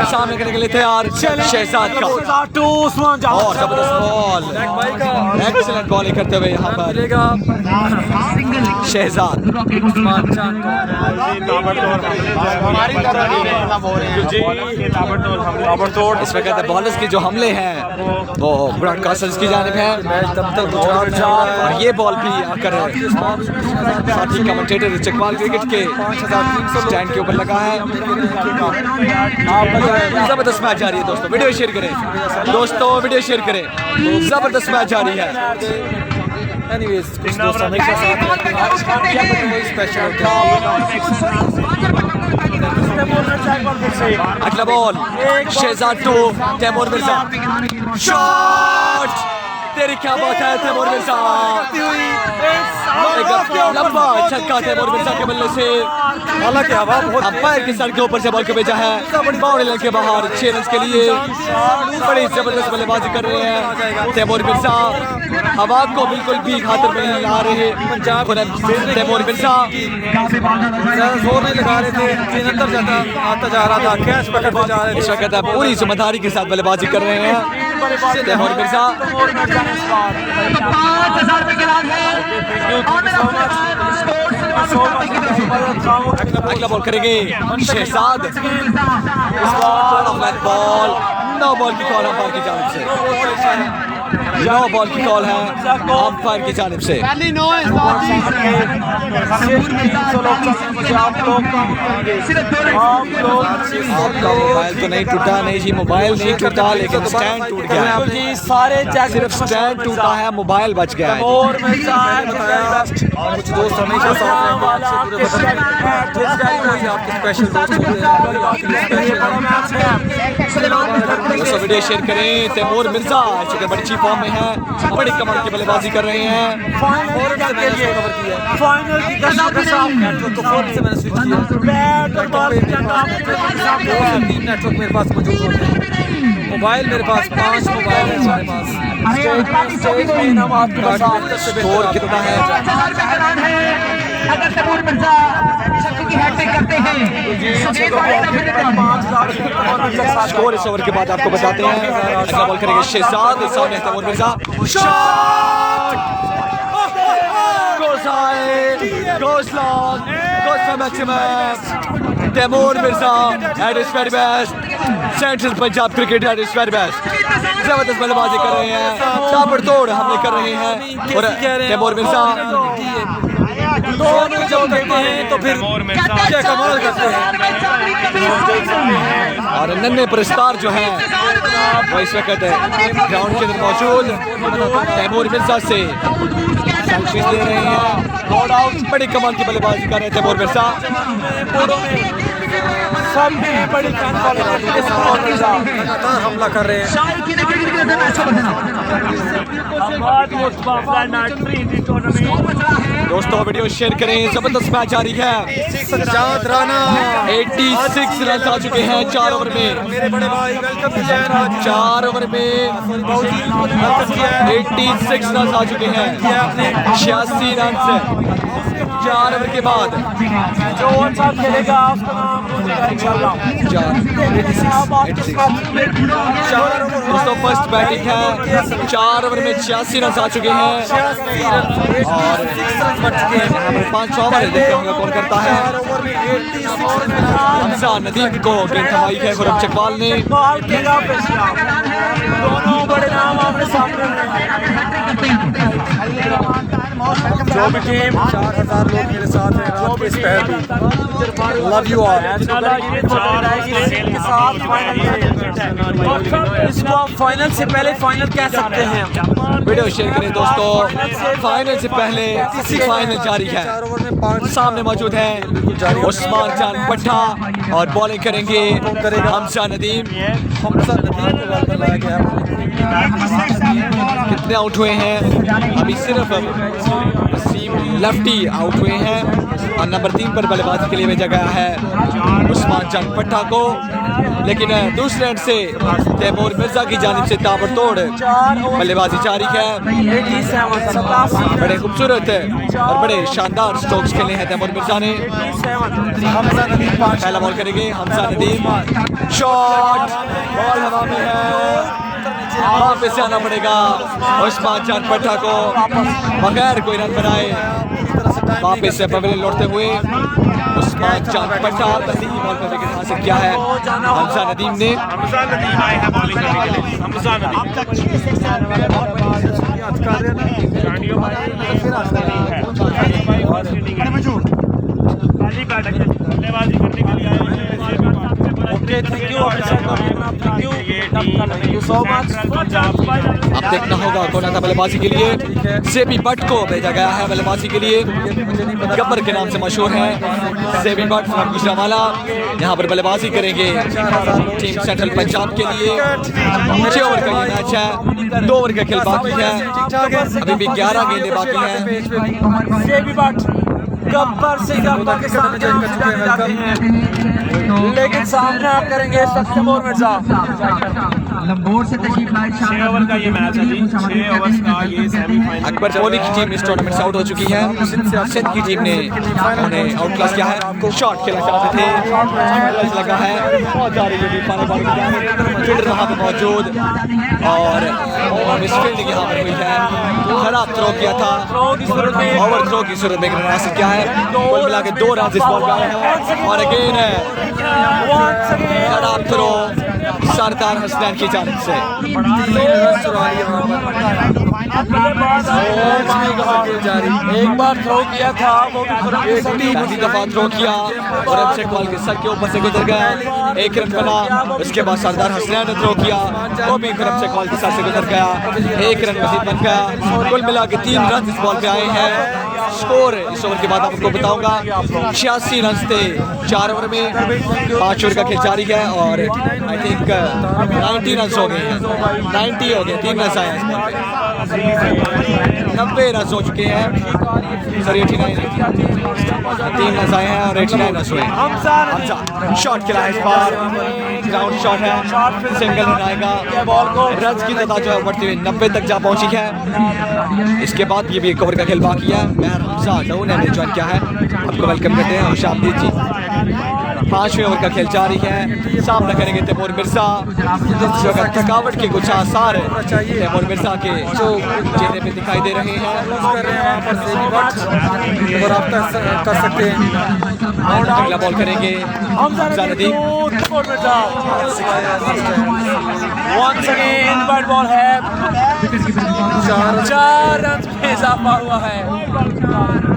सामने करने के लिए तैयार शहजाद का उस्मान चांद और जबरदस्त बॉल, एक्सीलेंट बॉलिंग करते हुए यहाँ पर शहजाद। इस वक्त बॉलर्स के जो हमले हैं वो ब्रॉडकास्टर्स की जानिब है और ये बॉल भी आकर साथी कमेंटेटर चकवाल क्रिकेट के स्टैंड के ऊपर लगा है। जबरदस्त मैच जारी है दोस्तों, वीडियो शेयर करें दोस्तों, वीडियो शेयर करें। जबरदस्त मैच जारी है। एनीवेज कुछ दोस्त हमेशा साथ स्पेशल होते हैं। अगला ball Shahzad to Taimur Mirza. Shot तेरी क्या बात है तैमूर मिर्जा। लंबा छक्का तैमूर मिर्जा के बल्ले से, हालांकि हवा बहुत अंपायर के सर के ऊपर से बॉल को भेजा है बाउंड्री लाइन के बाहर 6 रन के लिए। बड़ी जबरदस्त बल्लेबाजी कर रहे हैं तैमूर मिर्जा, हवा को बिल्कुल भी खातिर में नहीं ला रहे तैमूर मिर्जा। जोर नहीं लगा रहे थे, 3 अंदर जाता आता जा रहा था, कैच पकड़ते जा रहे थे। इस वक्त पूरी जिम्मेदारी के साथ बल्लेबाजी कर रहे हैं तैमूर मिर्जा। 5000 रुपए के इनाम है। अगला बॉल करेंगे शहजाद, बॉल 9 बॉल की कॉल अंपायर की जानिब से, 9 बॉल की कॉल है अंपायर की जानिब से। आपका मोबाइल तो नहीं टूटा, नहीं जी मोबाइल नहीं टूटा लेकिन स्टैंड टूट गया है जी, सारे सिर्फ स्टैंड टूटा है, मोबाइल बच गया है। और मिर्जा कुछ दोस्त हमेशा साथ रहते हैं, आपसे पूरे बताएंगे आपके स्पेशल दोस्त होते हैं। दोस्तों वीडियो शेयर करें। तैमूर मिर्जा इस वक्त बड़ी अच्छी फॉर्म में है, बड़ी कमाल की बल्लेबाजी कर रहे हैं। फाइनल की तो फोन से मैंने स्विच किया, बैट और बॉल की जंग आपके 3 नेटवर्क मेरे पास मौजूद होते हैं। मोबाइल मेरे पास 5 मोबाइल है हमारे पास। स्कोर कितना है? अगर तैमूर मिर्जा की हैट्रिक करते हैं स्कोर इस ओवर के बाद आपको बताते हैं। अगला बॉल करेंगे शहजाद, सामने Taimur Mirza, shot goes long, goes for maximum. Taimur Mirza at his very best, central Punjab cricket at his very best, जबरदस्त बल्लेबाजी कर रहे हैं, ताबड़तोड़ हमले कर रहे हैं। और तैमूर मिर्जा जब करते हैं तो फिर क्या कमाल करते हैं। और नन्हे पुरस्कार जो हैं वो इस वक्त ग्राउंड के अंदर मौजूद तैमूर मिर्जा से सेल्फीज ले रहे हैं। बड़ी कमाल की बल्लेबाजी कर रहे हैं तैमूर मिर्जा। बड़ी लगातार हमला कर रहे हैं। दोस्तों वीडियो शेयर करें, जबरदस्त मैच जारी है। सज्जाद राणा 86 रन आ चुके हैं 4 ओवर में। मेरे बड़े भाई वेलकम किया है, 4 ओवर में 86 रन आ चुके हैं, 86 रन से 4 ओवर के बाद जो अच्छा खेलेगा उसका नाम इंशाल्लाह। दोस्तों फर्स्ट बैटिंग है, 4 ओवर में 86 रन आ चुके हैं और 5 ओवर देखते होंगे कौन करता है। हमजा नदीम को गेंद थमाई है खुरम चकवाल ने। दोनों बड़े नाम आपने सामने जो भी टीम 4000 लोग मेरे साथ हैं रात के इस पहर भी। Love you all. इसको फाइनल से पहले फाइनल कह सकते हैं। वीडियो शेयर करें दोस्तों, फाइनल से पहले फाइनल जारी है। 4 ओवर में 5 सामने मौजूद हैं उस्मान जान पट्टा और बॉलिंग करेंगे हमजा नदीम। कितने आउट हुए हैं अभी? सिर्फ वसीम लेफ्टी आउट हुए हैं और नंबर 3 पर बल्लेबाजी के लिए भेजा गया है उस्मान जान पट्टा को। लेकिन दूसरे एंड से तैमूर मिर्जा की जानिब से ताबड़तोड़ बल्लेबाजी जारी है। बड़े खूबसूरत और बड़े शानदार स्ट्रोक्स खेले हैं तैमूर मिर्जा ने। पहला बॉल करेंगे हमजा नदीम, शॉट, बॉल हवा में है, वापस से आना पड़ेगा उस्मान जान पट्टा को बगैर कोई रन बनाए। वापस से पवेलियन लौटते हुए उस्मान जान पट्टा पहली बॉल पर विकेट हासिल किया है हमजा नदीम ने। आए हैं बॉलिंग करने के लिए। हमजा नदीम बल्लेबाजी करने के लिए आए हैं। Okay thank you thank you so much. अब देखना होगा कौन आता बल्लेबाजी के लिए। सेबी बट को भेजा गया है बल्लेबाजी के लिए, गब्बर के नाम से मशहूर है सेबी बट फ्रॉम गुजरांवाला। यहाँ पर बल्लेबाजी करेंगे टीम सेंट्रल पंजाब के लिए। 6 ओवर का ये मैच है, 2 ओवर का खेल बाकी है, अभी भी 11 गेंदें बाकी हैं। सेबी बट गब्बर से पाकिस्तान के नाम से जाने जाते हैं, लेकिन सामने आप करेंगे तैमूर मिर्जा। लंबोर से तशरीफ लाए 6 ओवर का ये मैच है जी, 6 ओवर का ये सेमीफाइनल। अकबर कोहली की टीम इस टूर्नामेंट से आउट हो चुकी है। सिंध की टीम ने उन्हें आउट क्लास किया है। शॉट खेलना चाहते थे, रन लगा है, बहुत सारी ये भी फील्डर वहाँ पे मौजूद और मिसफील्डिंग यहाँ पर हुई है। खराब थ्रो किया था, ओवर थ्रो की सूरत में रन हासिल किया है। कुल मिला के 2 रन इस बॉल पे आए हैं और अगेन खराब थ्रो सरदार हसनैन की जानिब से। एक बार थ्रो किया था, वो भी पहली दफा थ्रो किया और अब से बॉल के सर के ऊपर से गुजर गया, 1 रन बना। उसके बाद सरदार हसनैन ने थ्रो किया, वो भी फिर अब से बॉल के सर से गुजर गया, 1 रन मजीद बन गया। कुल मिला के 3 रन इस बॉल पे आए हैं। स्कोर इस ओवर के बाद आपको बताऊंगा, 86 रन थे 4 ओवर में, 5 ओवर का खेल जारी है और आई थिंक 90 रन हो गए हैं, 90 हो गए, 3 रन आए हैं इस बॉल पे। 90 रन हो चुके हैं, सॉरी 89, 3 रन आए हैं और 89 रन हुए। हमजा शॉट खेला है इस बार, ग्राउंड शॉट है, सिंगल रन आएगा। बॉल को रन की तादाद जो है बढ़ती हुई 90 तक जा पहुंची है। इसके बाद ये भी 1 ओवर का खेल बाकी है। मैं हमजा डाउन ने ज्वाइन किया है, आपको वेलकम करते हैं शाब्दीप जी। 5वें ओवर का खेल जारी है, सामना करेंगे तैमूर मिर्जा। थकावट के कुछ आसार तैमूर मिर्जा के चेहरे पे दिखाई दे रहे हैं और आप कर सकते हैं। अगला बॉल करेंगे Hamza Nadeem. Once again bat ball है, 4 रन में इजाफा हुआ है,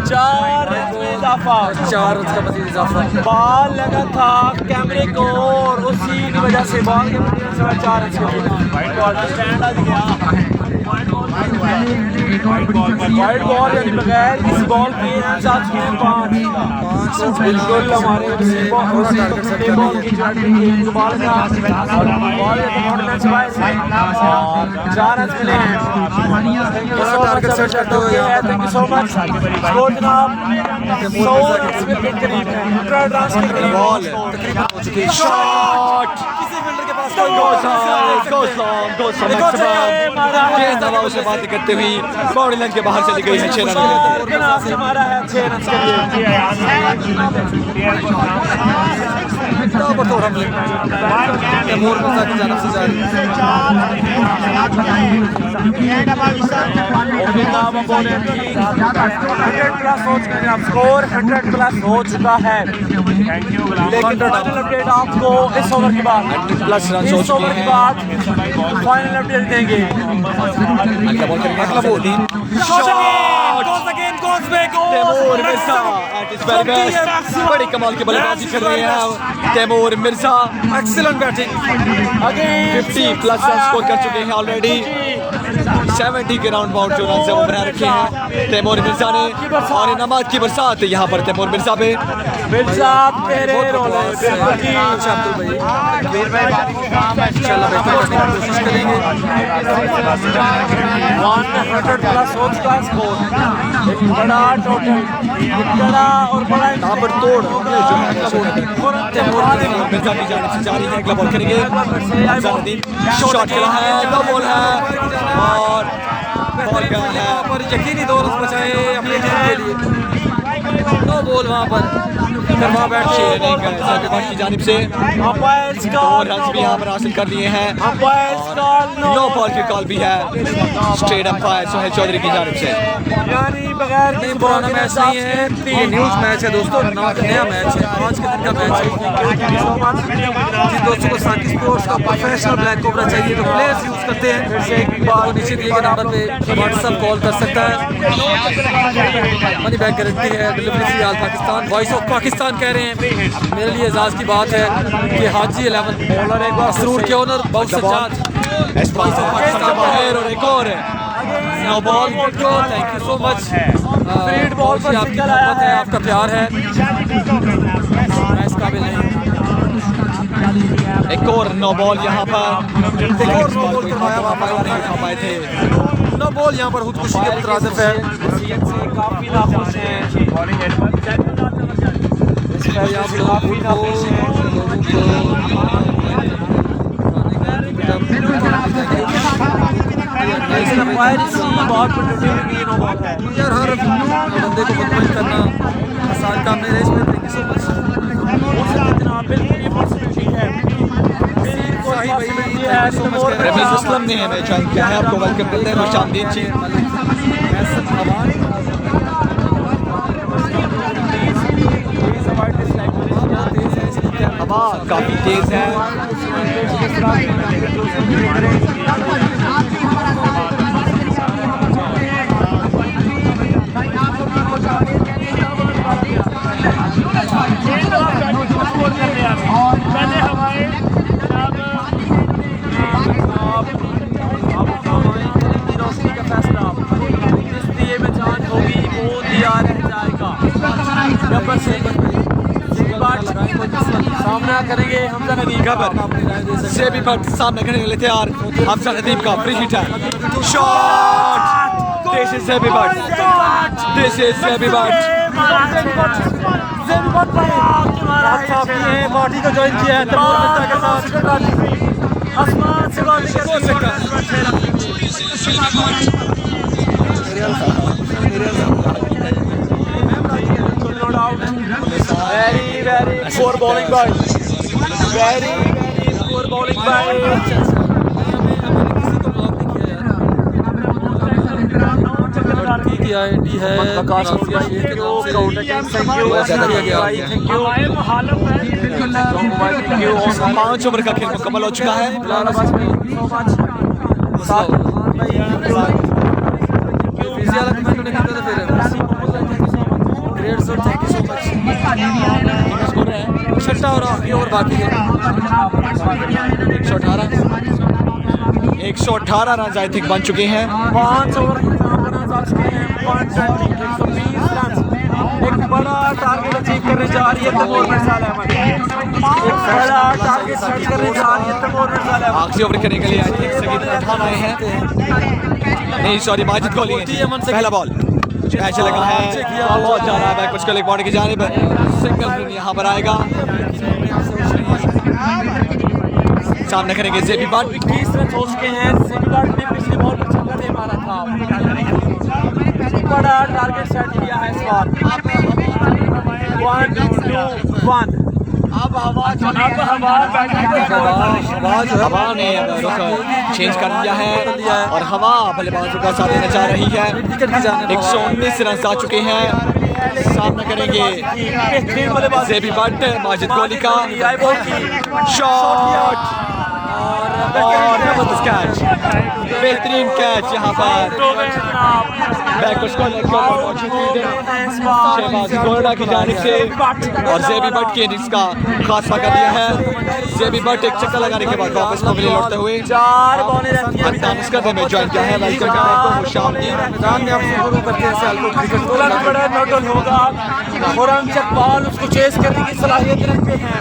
4 रन में इजाफा, 4 रन का मजीद इजाफा। बॉल लगा था कैमरे को और उसी की वजह से बॉल के 4 रन के वाइट बॉल स्टैंड आ गया। वाइट बॉल यानी बगैर किसी बॉल के साथ 5 बिल्कुल हमारे बॉल की जो बॉल का बॉल और 4 रन मिले हैं। टारगेट सेट करते हुए thank you so much. Score जनाब 100 रन के करीब है, 100 रन के करीब बॉल हो चुकी है। शॉट से बात करते हुए बाउंड्री लाइन के बाहर चली गई है। 6 रन हमारा है, 6 रन के लिए। तैमूर मिर्जा की जानिब से जारी। स्कोर 100+ हो चुका है, लेकिन फाइनल अपडेट आपको इस ओवर के बाद, प्लस रन हो इस चुके ओवर के हैं। बाद फाइनल अपडेट देंगे। अगला बॉल करेंगे अगला ball Taimur Mirza at his very best, बड़ी कमाल की बल्लेबाजी कर रहे हैं Taimur Mirza. Excellent batting. 50+ run score कर चुके हैं ऑलरेडी। 70 के राउंड बाउंड जो रन से वो बना रखे हैं तैमूर मिर्जा ने, और नमाज की बरसात यहाँ पर तैमूर मिर्जा पे। मिर्जा तेरे रोले इंशाल्लाह बेहतर करने की कोशिश करेंगे। 100+ हो चुका स्कोर, एक बड़ा टोटल, बड़ा और बड़ा यहाँ पर तोड़ जो है तैमूर मिर्जा की जानिब से जारी है। अगला बॉल करेंगे हमजा नदीम। शॉट खेला है, नो बॉल है और बॉल गया है पर यकीनी 2 रन बचाए अपनी टीम के लिए। 2 बॉल वहाँ पर करवा बैट की जानिब से अंपायर्स 2 कॉल, रन भी यहाँ पर हासिल कर लिए हैं। अंपायर्स कॉल नो बॉल की कॉल भी है स्ट्रेट अंपायर सोहेल चौधरी की जानिब से। यानी बगैर नहीं, पुराना मैच नहीं है, ये न्यूज़ मैच है दोस्तों, नया मैच है, आज के दिन का मैच है। जिन दोस्तों को साकी स्पोर्ट्स का प्रोफेशनल ब्लैक कोबरा चाहिए तो प्लेयर्स यूज़ करते हैं, वो नीचे दिए गए नंबर पे व्हाट्सएप कॉल कर सकता है। मनी बैक गारंटी है, डिलीवरी फिलहाल पाकिस्तान, वॉइस ऑफ पाकिस्तान कह रहे हैं। मेरे लिए एजाज़ की बात है कि हाजी 11 मसरूर के ओनर बहुत सज्जाद और एक और no ball. Thank you so much. Fade ball पर आपकी सिंगल मोहब्बत आया है, है। आपका प्यार है, मैं इस काबिल नहीं। एक और नो बॉल यहाँ पर एक और नो बॉल करवाया वहाँ पर नहीं उठा पाए थे। नो बॉल यहाँ पर खुदकुशी के मुतरादिफ है। काफी नाखुश हैं। यहाँ पर काफी नाखुश हैं। बहुत प्रोटेक्टिव नो बॉल है। यार हर बंदे को मुतमईन करना आसान काम नहीं है इसमें। Thank you so much. बिल्कुल ये पॉसिबिलिटी है। सही भाई, thank you so much. Rameez Aslam ने हमें ज्वाइन किया है, आपको वेलकम करते हैं। खुशामदीद जी। हवा काफी तेज है। पहले हवाएं रोशनी का फैसला जिस दिए में जान होगी वो दिया रह जाएगा। गब्बर से सामना करेंगे हमजा नदीम का। से भी बट सामने करने के लिए तैयार हमजा नदीम का फ्री हिट है। Shot. This is SEBI but. This is SEBI but. Party को ज्वाइन किया है तैमूर मिर्जा के साथ। आसमान से बातें करते very poor bowling by very poor bowling by किया एडी है पांच ओवर का खेल मुकम्मल हो चुका है। छठा और आखिरी ओवर बाकी है। 118 रन आई थिंक बन चुके हैं। 5 ओवर एक बड़ा टारगेट अचीव करने जा रही है तैमूर मिर्जा अहमद। एक बड़ा टारगेट सेट करने जा रही है तैमूर मिर्जा अहमद। आखिरी ओवर करने के लिए आई थिंक सगीर पठान आए हैं। नहीं सॉरी, माजिद कोहली पहला बॉल ऐसे लगा है। बहुत जा रहा है बैक को लेग बॉडी की जानिब। सिंगल रन यहाँ पर आएगा। सामने करेंगे जेबी बट। 20 रन हो चुके हैं। जेबी बट ने पिछले बॉल पर छक्का दे मारा था। बड़ा टारगेट सेट किया है इस बार। 1 2 1 अब हवा ने रुख चेंज कर दिया है और हवा बल्लेबाजों का साथ देना चाह रही है। 119 रन आ चुके हैं। सामना करेंगे जेबी बट माजिद कोहली का शॉट और जबरदस्त कैच, बेहतरीन कैच यहाँ पर शहबाज कोरडा की जानिब से और जेबी बट के इनिंग्स का खात्मा कर दिया है। जेबी बट एक चक्कर लगाने के बाद वापस को मिले लौटते हुए 4 बॉलें रहती हैं। में ज्वाइन किया है। वेलकम होगा और हम चकबाल उसको चेस करने की सलाहियत रखते हैं।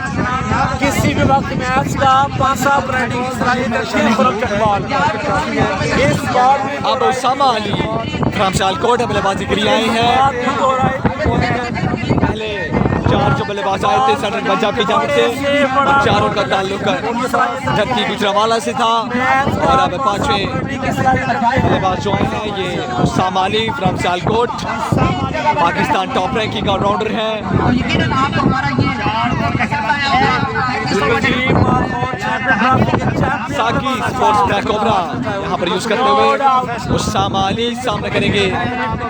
किसी भी वक्त मैच का पासा ब्रांडिंग की सलाहियत रखते हैं खुरम चकबाल। इस बार अब उसामा अली फ्रॉम सियालकोट बल्लेबाजी के लिए आए हैं। पहले 4 जो बल्लेबाज आए थे सेंट्रल पंजाब की जानिब से, चारों का ताल्लुक धरती गुजरावाला से था और अब 5वें बल्लेबाज जो आए हैं ये Usama Ali from Sialkot, Pakistan top ranking allrounder हैं। साकी स्पोर्ट्स ब्लैक कोबरा यहाँ पर यूज करते हुए उसामा अली सामना करेंगे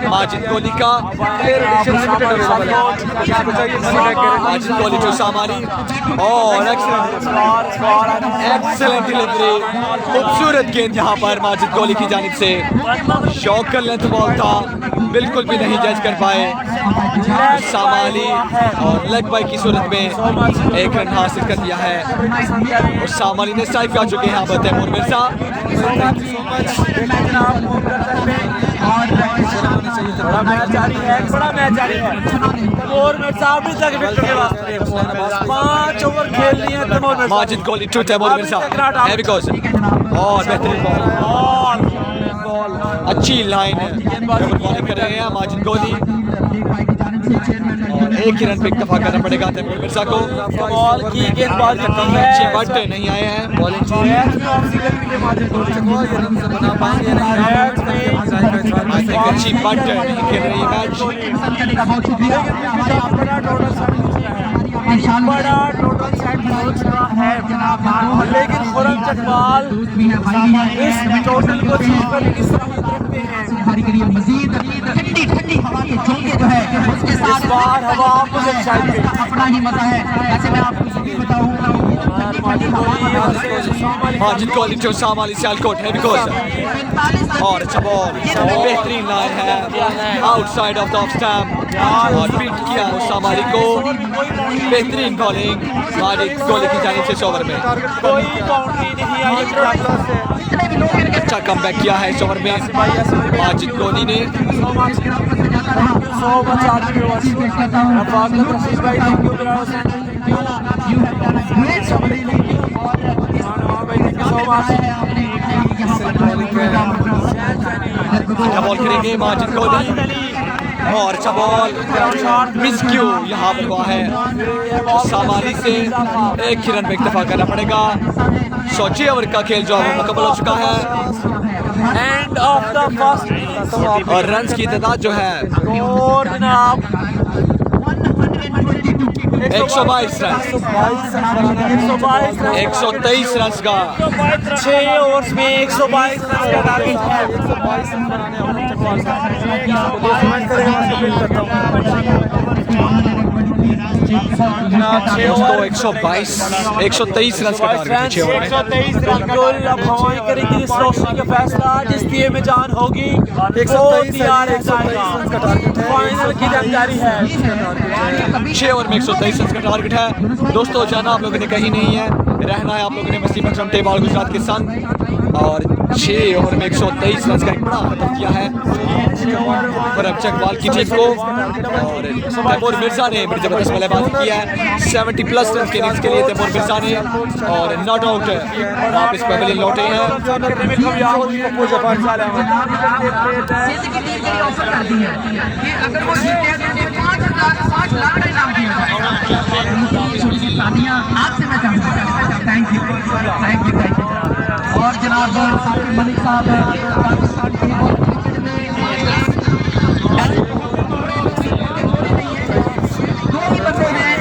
माजिद कोहली का। माजिद कोहली जो उसामा अली और एक्सेलेंट डिलीवरी, खूबसूरत गेंद यहाँ पर माजिद कोहली की जानिब से। शॉकर लेंथ बॉल था, बिल्कुल भी नहीं जज कर पाए सामाली और लेग बाई की सूरत में एक रन हासिल कर दिया है और सामाली ने स्ट्राइक कर चुके हैं यहाँ पर तैमूर मिर्जा। बड़ा मैच जारी है, बड़ा मैच जारी है। तैमूर मिर्जा अभी तक विकेट के वास्ते 5 ओवर खेल लिए हैं तैमूर मिर्जा। माजिद कोहली टू तैमूर मिर्जा है बिकॉज और बेहतरीन बॉल, अच्छी लाइन बॉलिंग कर रहे हैं माजिद कोहली और एक ही रन पे इक्तफा करना पड़ेगा तैमूर मिर्जा को। बॉल की गेंदबाजी की है, अच्छे बट नहीं आए हैं बॉलिंग बना पाएंगे अच्छी बट नहीं खेल रही है मैच। बड़ा टोटल सेट हो चुका है लेकिन खुरम चकवाल इस टोटल को चीज पर किस तरह रखते हैं। मजीद ठंडी ठंडी हवा के झोंके जो है उसके साथ इस बार हवा अपोजिट साइड पे अपना ही मजा है। ऐसे मैं आपको सभी बताऊं माजिद कोहली टू सामाली सियालकोट है बिकॉज और अच्छा बॉल बेहतरीन लाइन है outside of the off stump और बीट किया उस सामाली को। बेहतरीन बॉलिंग माजिद कोहली की जानिब से इस ओवर में कोई बाउंड्री नहीं आई। अच्छा कमबैक किया है इस ओवर में माजिद कोहली ने। सो मच आदमी भाई थैंक यू अच्छा बॉल करेंगे माजिद कोहली और अच्छा बॉल मिस क्यू यहाँ पर हुआ है सामाली से। एक ही रन पे इक्तफा करना पड़ेगा। 106 ओवर का खेल जो है मुकम्मल हो चुका है एंड ऑफ द फर्स्ट और रन्स की तादाद जो है और जनाब 122 रन 123 रन का 6 ओवर्स में 122 रन का टारगेट है। दोस्तों 122 123 रन का टारगेट है 6 ओवर में। 123 रन गोल अब हवाई करेगी इस रोशनी का फैसला जिस दिए में जान होगी 123 फाइनल की जानकारी है। 6 ओवर में 123 रन का टारगेट है। दोस्तों जाना आप लोगों ने कहीं नहीं है, रहना है आप लोगों ने वसीम अकरम टेबल गुजरात के संग और 6 ओवर में 123 रन का एक बड़ा खत्म किया है खुरम चकवाल की टीम को। और तैमूर मिर्जा ने बड़ी जबरदस्त बल्लेबाजी की है 70+ रन के इनिंग्स के लिए तैमूर मिर्जा ने और नॉट आउट वापस पवेलियन लौटे हैं। आपसे मैं चाहूँगा थैंक यू और जनाब साकिब मलिक साहब पाकिस्तान के दो ही बंदे हैं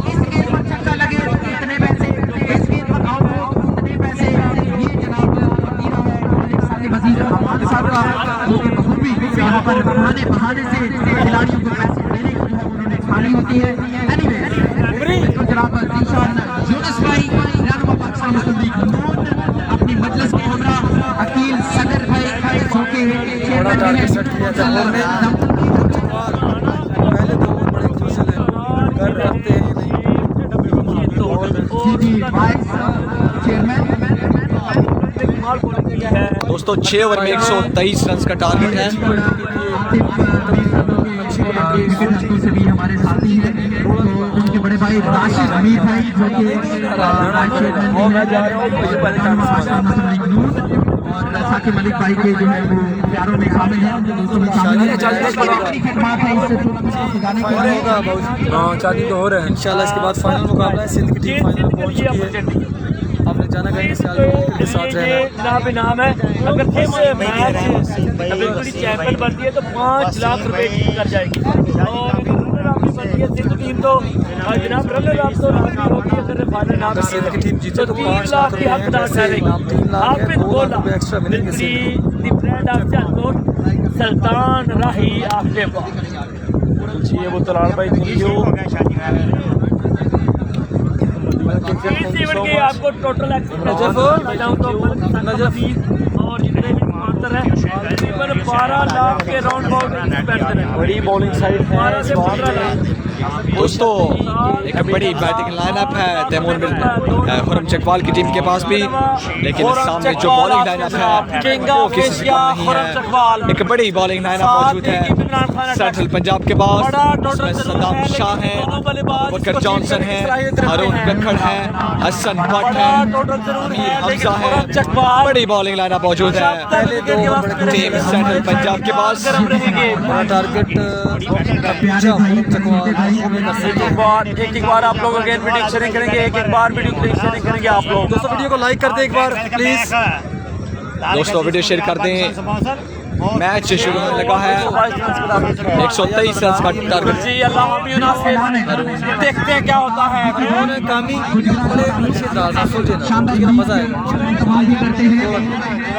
इस गेंद पर छक्का लगे इतने पैसे, इस गेंद पर आउट हो इतने पैसे। ये जनाब साकिब अजीज हमारे साहब का जो कि बखूबी यहाँ पर बहाने से खिलाड़ियों को पैसे देने की उन्होंने खानी होती है। तो जनाब जीशान यूनुस भाई रहनुमा पाकिस्तान मुस्लिम लीग नून अपनी मजलिस के हमरा अकील सदर भाई जो कि चेयरमैन हैं पहले तो बड़े खुश कर रखते हैं जी वाइस चेयरमैन। दोस्तों 6 ओवर में 123 रन का टारगेट है। से भी हमारे साथी हैं तो उनके बड़े भाई राशिद अमीर भाई जो कि और साकिब मलिक भाई के जो है वो प्यारों में शामिल हैं दोस्तों में शामिल हैं। चार्जिंग तो हो रहा है इंशाल्लाह। इसके बाद फाइनल मुकाबला है, सिंध की टीम फाइनल पहुंच चुकी है। आपने जाना कहीं के साथ रहना नाम है अगर इस मैच पूरी चैंपियन बनती है तो 5 लाख रुपए की कर जाएगी और सिंध टीम तो जनाब रनर आप तो राजी होगी अगर फाइनल नाम सिंध की टीम जीते तो 3 लाख की हकदार ठहरेगी। हाफिज बोला दी ब्रांड ऑफ सियालकोट सुल्तान राही आफिफ जी वो तलाल भाई थैंक यू। आपको टोटल बताऊं तो नजफ और बेहतर है, तकरीबन 12 लाख के राउंड अबाउट बेहतर है। बड़ी बॉलिंग साइड है 12 से 15 लाख। दोस्तों, एक बड़ी बैटिंग लाइनअप है तैमूर बिन खुरम चकवाल की टीम के पास भी, लेकिन सामने जो बॉलिंग लाइनअप है वो किसी से कम नहीं है। एक बड़ी बॉलिंग लाइनअप मौजूद है सेंट्रल पंजाब के पास, उसमें सदाम शाह है, बकर जॉनसन है, अरुण कक्कड़ है, हसन भट्ट है, अमीर हमजा है। बड़ी बॉलिंग लाइनअप मौजूद है टीम सेंट्रल पंजाब के पास। टारगेट एक बार आप लोग अगेन वीडियो शेयरिंग करेंगे, एक बार वीडियो शेयरिंग करेंगे आप लोग। दोस्तों वीडियो को लाइक कर दें एक बार प्लीज। दोस्तों वीडियो शेयर कर दें। मैच शुरू होने लगा है, 123 रन का टारगेट। जी अल्लाह देखते हैं क्या होता है। उन्होंने कामी बड़े अच्छे अंदाज से सोचे ना, लेकिन मजा आएगा।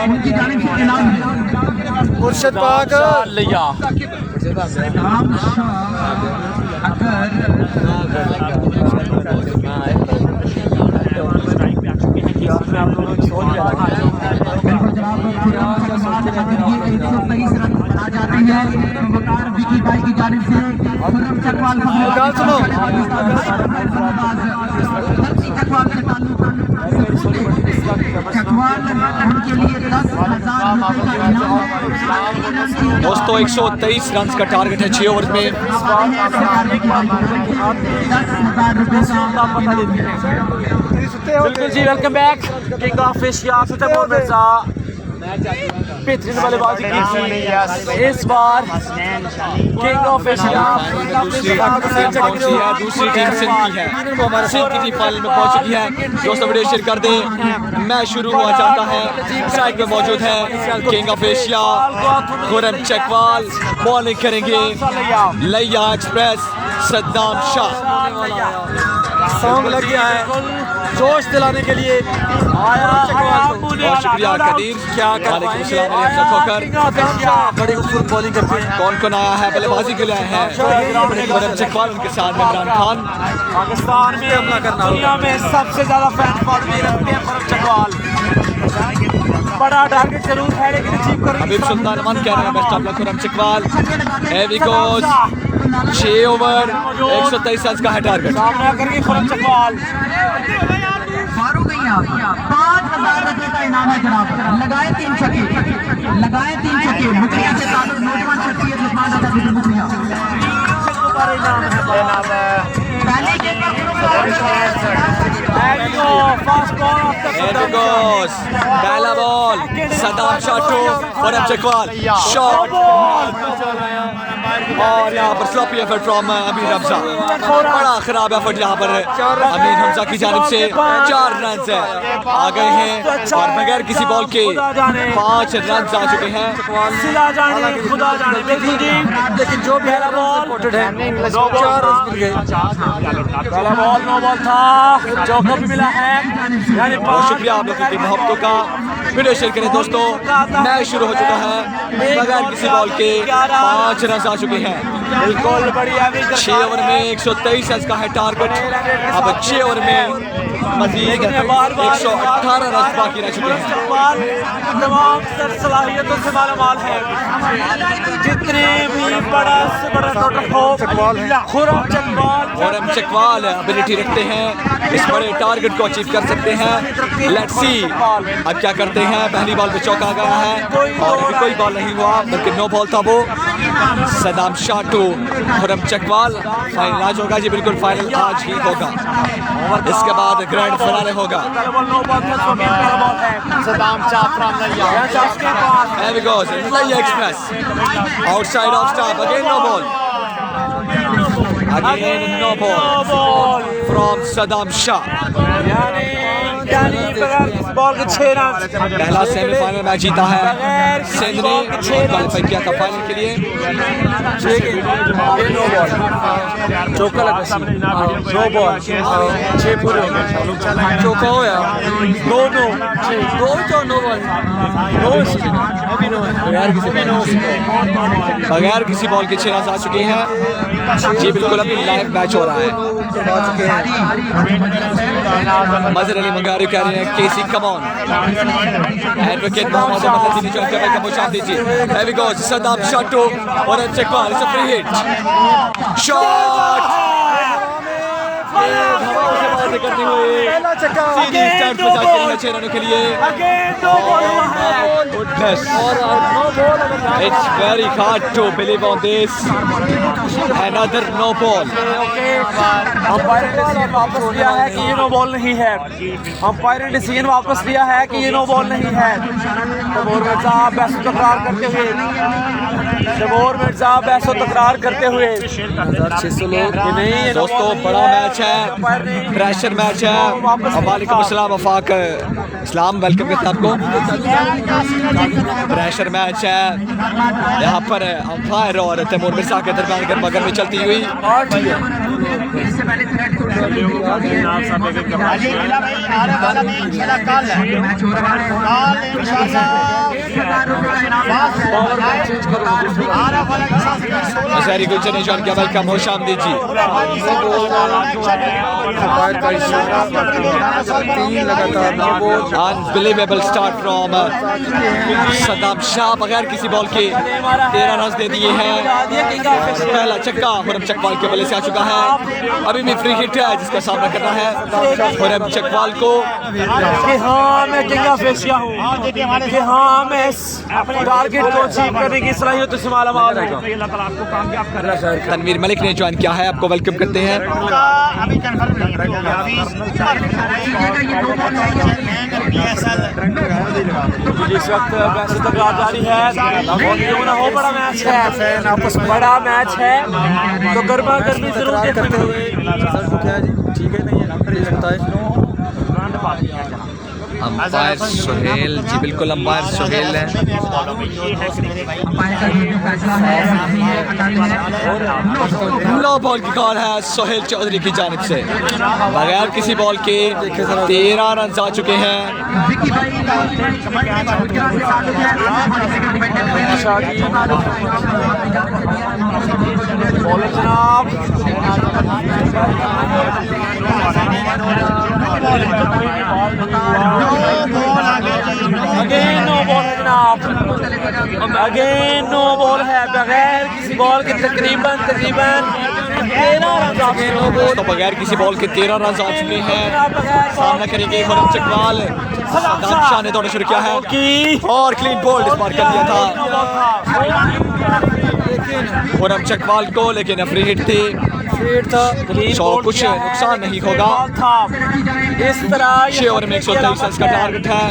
उनकी जानिब से इनाम है मुर्शिद पाक लिया सदाम शाह। बिल्कुल जनाब, 123 रन आ जाते हैं वकार विकी भाई की जानिब से। खुर्रम चकवाल गाल सुनो। चकवाल उनके लिए 10,000 रुपए का इनाम है। दोस्तों 123 रन का टारगेट है 6 ओवर में। 10,000 रुपए का। बिल्कुल जी, welcome back. King of Asia Taimur Mirza बेहतरीन बल्लेबाजी की इस बार किंग ऑफ एशिया। दूसरी टीम सिंध की है, सिंध की टीम फाइनल में पहुंच चुकी है। दोस्तों वीडियो शेयर कर दें। मैच शुरू हुआ चाहता है। साइड में मौजूद है king of Asia Khurram Chakwal, bowling करेंगे लिया एक्सप्रेस सद्दाम शाह। सॉन्ग लग गया है जोश दिलाने के लिए। बहुत शुक्रिया कदीर, क्या बड़ी खूबसूरत बॉलिंग करते हैं। कौन कौन आया है बल्लेबाजी के लिए आए हैं खुर्रम चकवाल, उनके साथ में इमरान खान। पाकिस्तान में हमला करना, दुनिया में सबसे ज्यादा फैन फॉलोइंग रखते हैं खुर्रम चकवाल। बड़ा टारगेट जरूर है लेकिन अचीव कर हबीब सुल्तान अमन कह रहे हैं best of luck Khurram Chakwal. Heavy goes 6 over 123 run का है टारगेट। सामना करेंगे खुर्रम चकवाल। फारूक भैया 5,000 रुपए का इनाम है जनाब। लगाए 3 छक्के, लगाए 3 छक्के। मुखिया से ताल्लुक नौजवान शख्सियत उस्मान दादा बिन मुखिया। पहले गेंद पहला ball Saddam Shah to Khurram Chakwal shot, और यहाँ पर sloppy effort from Amir Hamza. बड़ा खराब एफर्ट यहाँ पर अमीर हमजा की जानिब से। 4 रन आ गए हैं और बगैर किसी बॉल के 5 रन आ चुके हैं। लेकिन जो भी है बॉल है 4 रन मिल गए। पहला बॉल नो बॉल था, चौका भी मिला है। यानी बहुत शुक्रिया आप लोगों की मोहब्बतों का। वीडियो शेयर करें दोस्तों। मैच शुरू हो चुका है, बगैर किसी बॉल के 5 रन आ चुके हैं। बिल्कुल बढ़िया। 6 ओवर में 123 रन का है टारगेट। अब 6 ओवर में मजीद 118 रन बाकी रह चुके हैं। तमाम सर सलाहियतों से मालामाल है। जितने भी बड़ा से बड़ा टोटल हो खुर्रम चकवाल एबिलिटी रखते हैं, इस बड़े टारगेट को अचीव कर सकते हैं। लेट्स सी अब क्या करते हैं। पहली बॉल पे चौका गया है और अभी कोई बॉल नहीं हुआ बल्कि नो बॉल था वो। सदाम शाह टू खुर्रम चकवाल। फाइनल आज होगा जी, बिल्कुल फाइनल आज ही होगा। इसके बाद ग्रैंड फिनाले होगा। Here we go, Liya Express outside of stump, again no ball, again no ball from Saddam Shah। Ball के 6 रन। पहला सेमीफाइनल मैच जीता है सिंध ने, क्वालिफाई किया था फाइनल के लिए। चौका लगा, 9 बॉल 6 पूरे हो गए। चौका हो या 2 बॉल बगैर किसी बॉल के 6 रन आ चुके हैं जी। बिल्कुल अभी लाइव मैच हो रहा है। मजहर अली मंगारी कह रहे हैं केसी कम खान एडवोकेट मोहम्मद अहमद जो अंक का मुशाह दीजिए here we go सदाम शाटो और Chakwal it's a free hit shot करते हुए सीधी स्टैंड पे जाते हैं 6 रनों के लिए It's very hard to believe on this. Another no ball. Umpire ने डिसीजन वापस लिया है कि ये नो बॉल नहीं है। अंपायर ने डिसीजन वापस लिया है कि ये नो बॉल नहीं है। शबोर मिर्जा बैसो तकरार करते हुए हुए 1600 लोग नहीं दोस्तों बड़ा मैच है, प्रेशर मैच है। वालेकुम अस्सलाम वफाक इस्लाम, वेलकम करता आपको। प्रेशर मैच है यहाँ पर अंपायर और तैमूर मिर्जा के दरमियान गर्मागर्मी में चलती हुई। शहरी गुलशन ने जॉइन किया, वेलकम हो शामदीद जी। Unbelievable start from Saddam Shah, बगैर किसी बॉल के 13 रन दे दिए हैं। पहला छक्का खुरम चकवाल के बल्ले से आ चुका है, अभी भी फ्री हिट है जिसका सामना करना है खुरम चकवाल को। हाँ मैं किंग ऑफ एशिया हूँ, हाँ मैं टारगेट को अचीव करने की सलाहियत से मालामाल हूँ। तनवीर मलिक ने ज्वाइन किया है, आपको वेलकम करते हैं। इस वक्त वैसे तकरार जारी है, हो बड़ा मैच है, बड़ा मैच है तो गर्मा गर्मी जरूर करते हुए ठीक है नहीं है लगता है। अंपायर सोहेल जी, बिल्कुल अंपायर सोहेल है। नो बॉल की कॉल है सोहेल चौधरी की जानिब से, बगैर किसी बॉल के 13 रन आ चुके हैं। अगेन नो बॉल है जनाब, अगेन नो बॉल है, बगैर किसी बॉल के तकरीबन 13 रन। तो बगैर किसी बॉल के 13 रन आ चुके हैं। सामना करेंगे खुरम चकवाल। सदाम शाह ने दौड़ना शुरू किया है और क्लीन बोल्ड इस बार कर दिया था खुरम चकवाल को, लेकिन फ्री हिट थी तो कुछ नुकसान नहीं होगा। इस तरह 6 ओवर में 123 रन का टारगेट है।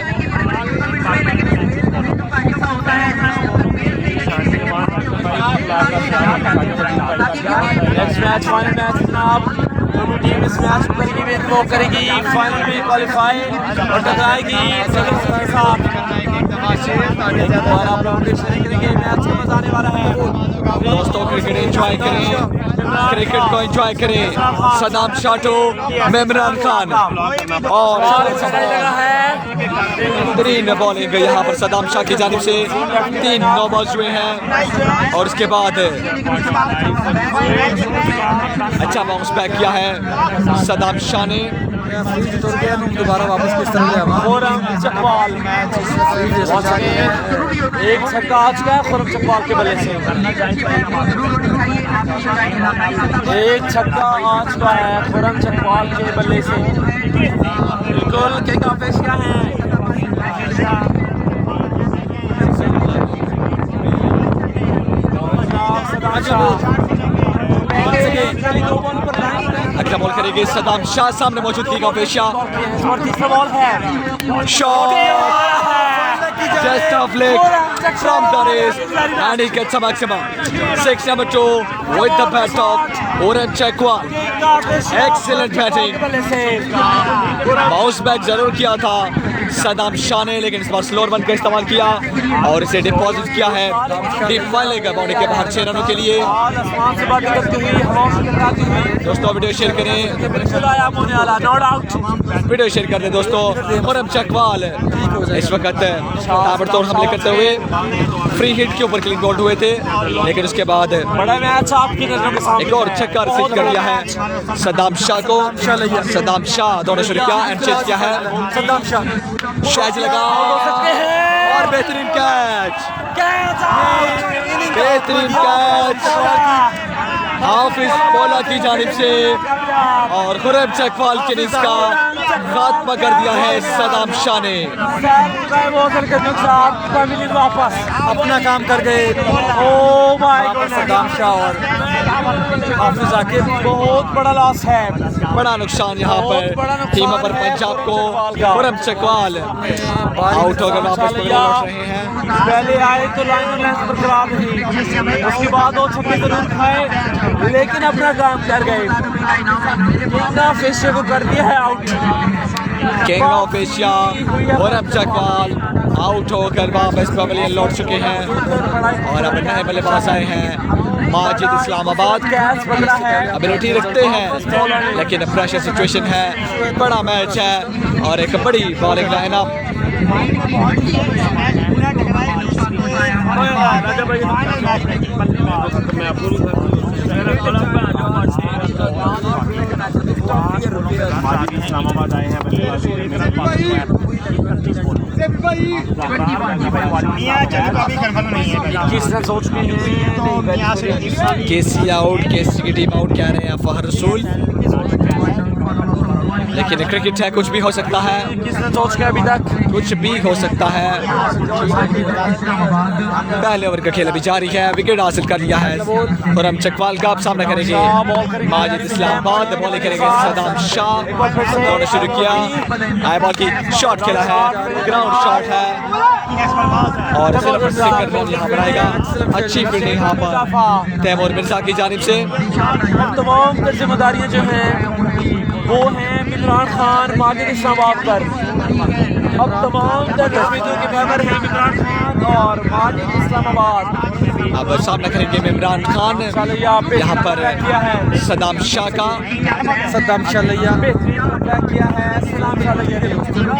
नेक्स्ट मैच फाइनल मैच जनाब, दोनों टीम इस मैच को करेगी में वो करेगी फाइनल में क्वालिफाई और टकराएगी के साथ। और आप लोग करेंगे, मैच में मजा आने वाला है दोस्तों। क्रिकेट एंजॉय करें, क्रिकेट को एंजॉय करें। सदाम शाटो, इमरान खान और बेहतरीन बॉलिंग यहाँ पर सदाम शाह की जानिब से 3 नो बॉल्स हुए हैं और उसके बाद अच्छा बाउंस बैक किया है सदाम शाह ने। दोबारा वापस किस तरह खुरम चकवाल एक छक्का आ चुका है खुरम चकवाल के बल्ले से, एक छक्का आ चुका है खुरम चकवाल के बल्ले से। बिल्कुल किंग ऑफ एशिया है। अगला बॉल करेंगे सदाम शाह, सामने मौजूद किंग ऑफ एशिया। तीसरा बॉल है, shot just off leg from the race and he gets a maximum 6 number 2 with the bat of Oren Chakwa. Excellent batting, bounce back जरूर किया था सदाम शाह ने, लेकिन इस बार स्लोअर वन का इस्तेमाल किया और इसे डिपॉजिट किया है डीप फाइनल का बाउंड्री के बाहर 6 रनों के लिए। दोस्तों वीडियो शेयर करें, वीडियो शेयर कर दें दोस्तों। खुरम चकवाल इस वक्त ताबड़तोड़ हमले करते हुए फ्री हिट के ऊपर क्लीन बोल्ड हुए थे, लेकिन उसके बाद बड़ा मैच आपकी नजरों के सामने एक और छक्का रिसीव कर दिया है सदाम शाह को। सदाम शाह दौड़ना शुरू किया एंड चेज किया है। सदाम शाह शैज लगा और बेहतरीन कैच, बेहतरीन कैच हाफिज बोला की जानिब से और खुरैब चकवाल के इसका खात्मा कर दिया है सदाम शाह ने। वापस अपना काम कर गए oh my God, Saddam Shah और हाफिज आकिब। बहुत बड़ा लॉस है, बड़ा नुकसान यहाँ पर टीम पर पंजाब को। खुरैब चकवाल आउट होकर वापस लौट रहे हैं। पहले आए तो लाइन लेंथ पर खराब रही, उसके बाद वो छक्के जरूर खाए लेकिन अपना काम कर गए। किंग ऑफ एशिया को कर दिया है आउट। किंग ऑफ एशिया खुरैब चकवाल आउट होकर वापस पवेलियन लौट चुके हैं और अब नए बल्लेबाज आए हैं माजिद इस्लामाबाद। कैच बदला है, एबिलिटी रखते हैं लेकिन प्रेशर सिचुएशन है, बड़ा मैच है और एक बड़ी बॉलिंग लाइनअप। इस्लामाबाद आए हैं केसी आउट, केसी की टीम आउट कह रहे हैं फहर रसूल, लेकिन क्रिकेट है, कुछ भी हो सकता है। किसने सोच के अभी तक कुछ भी हो सकता है। पहले ओवर का खेल अभी जारी है, विकेट हासिल कर लिया है खुरैब चकवाल का। आप सामना करेंगे माजिद इस्लामाबाद, बॉलिंग करेंगे सदाम शाह। उन्होंने शुरू किया, हाई बॉल की शॉट खेला है, ग्राउंड शॉट है और सिर्फ सिंगल बॉल यहाँ पर आएगा। अच्छी फील्डिंग यहाँ पर तैमूर मिर्जा की जानिब से। तमाम जिम्मेदारियां जो हैं वो हैं इमरान खान माजिद इस्लामाबाद पर। अब तमाम तस्वीरों के मेंबर हैं इमरान खान और माजिद इस्लामाबाद। अब सामना करेंगे इमरान खान, यहाँ पर सदाम शाह का। सदाम शाह किया है सलाम शाह,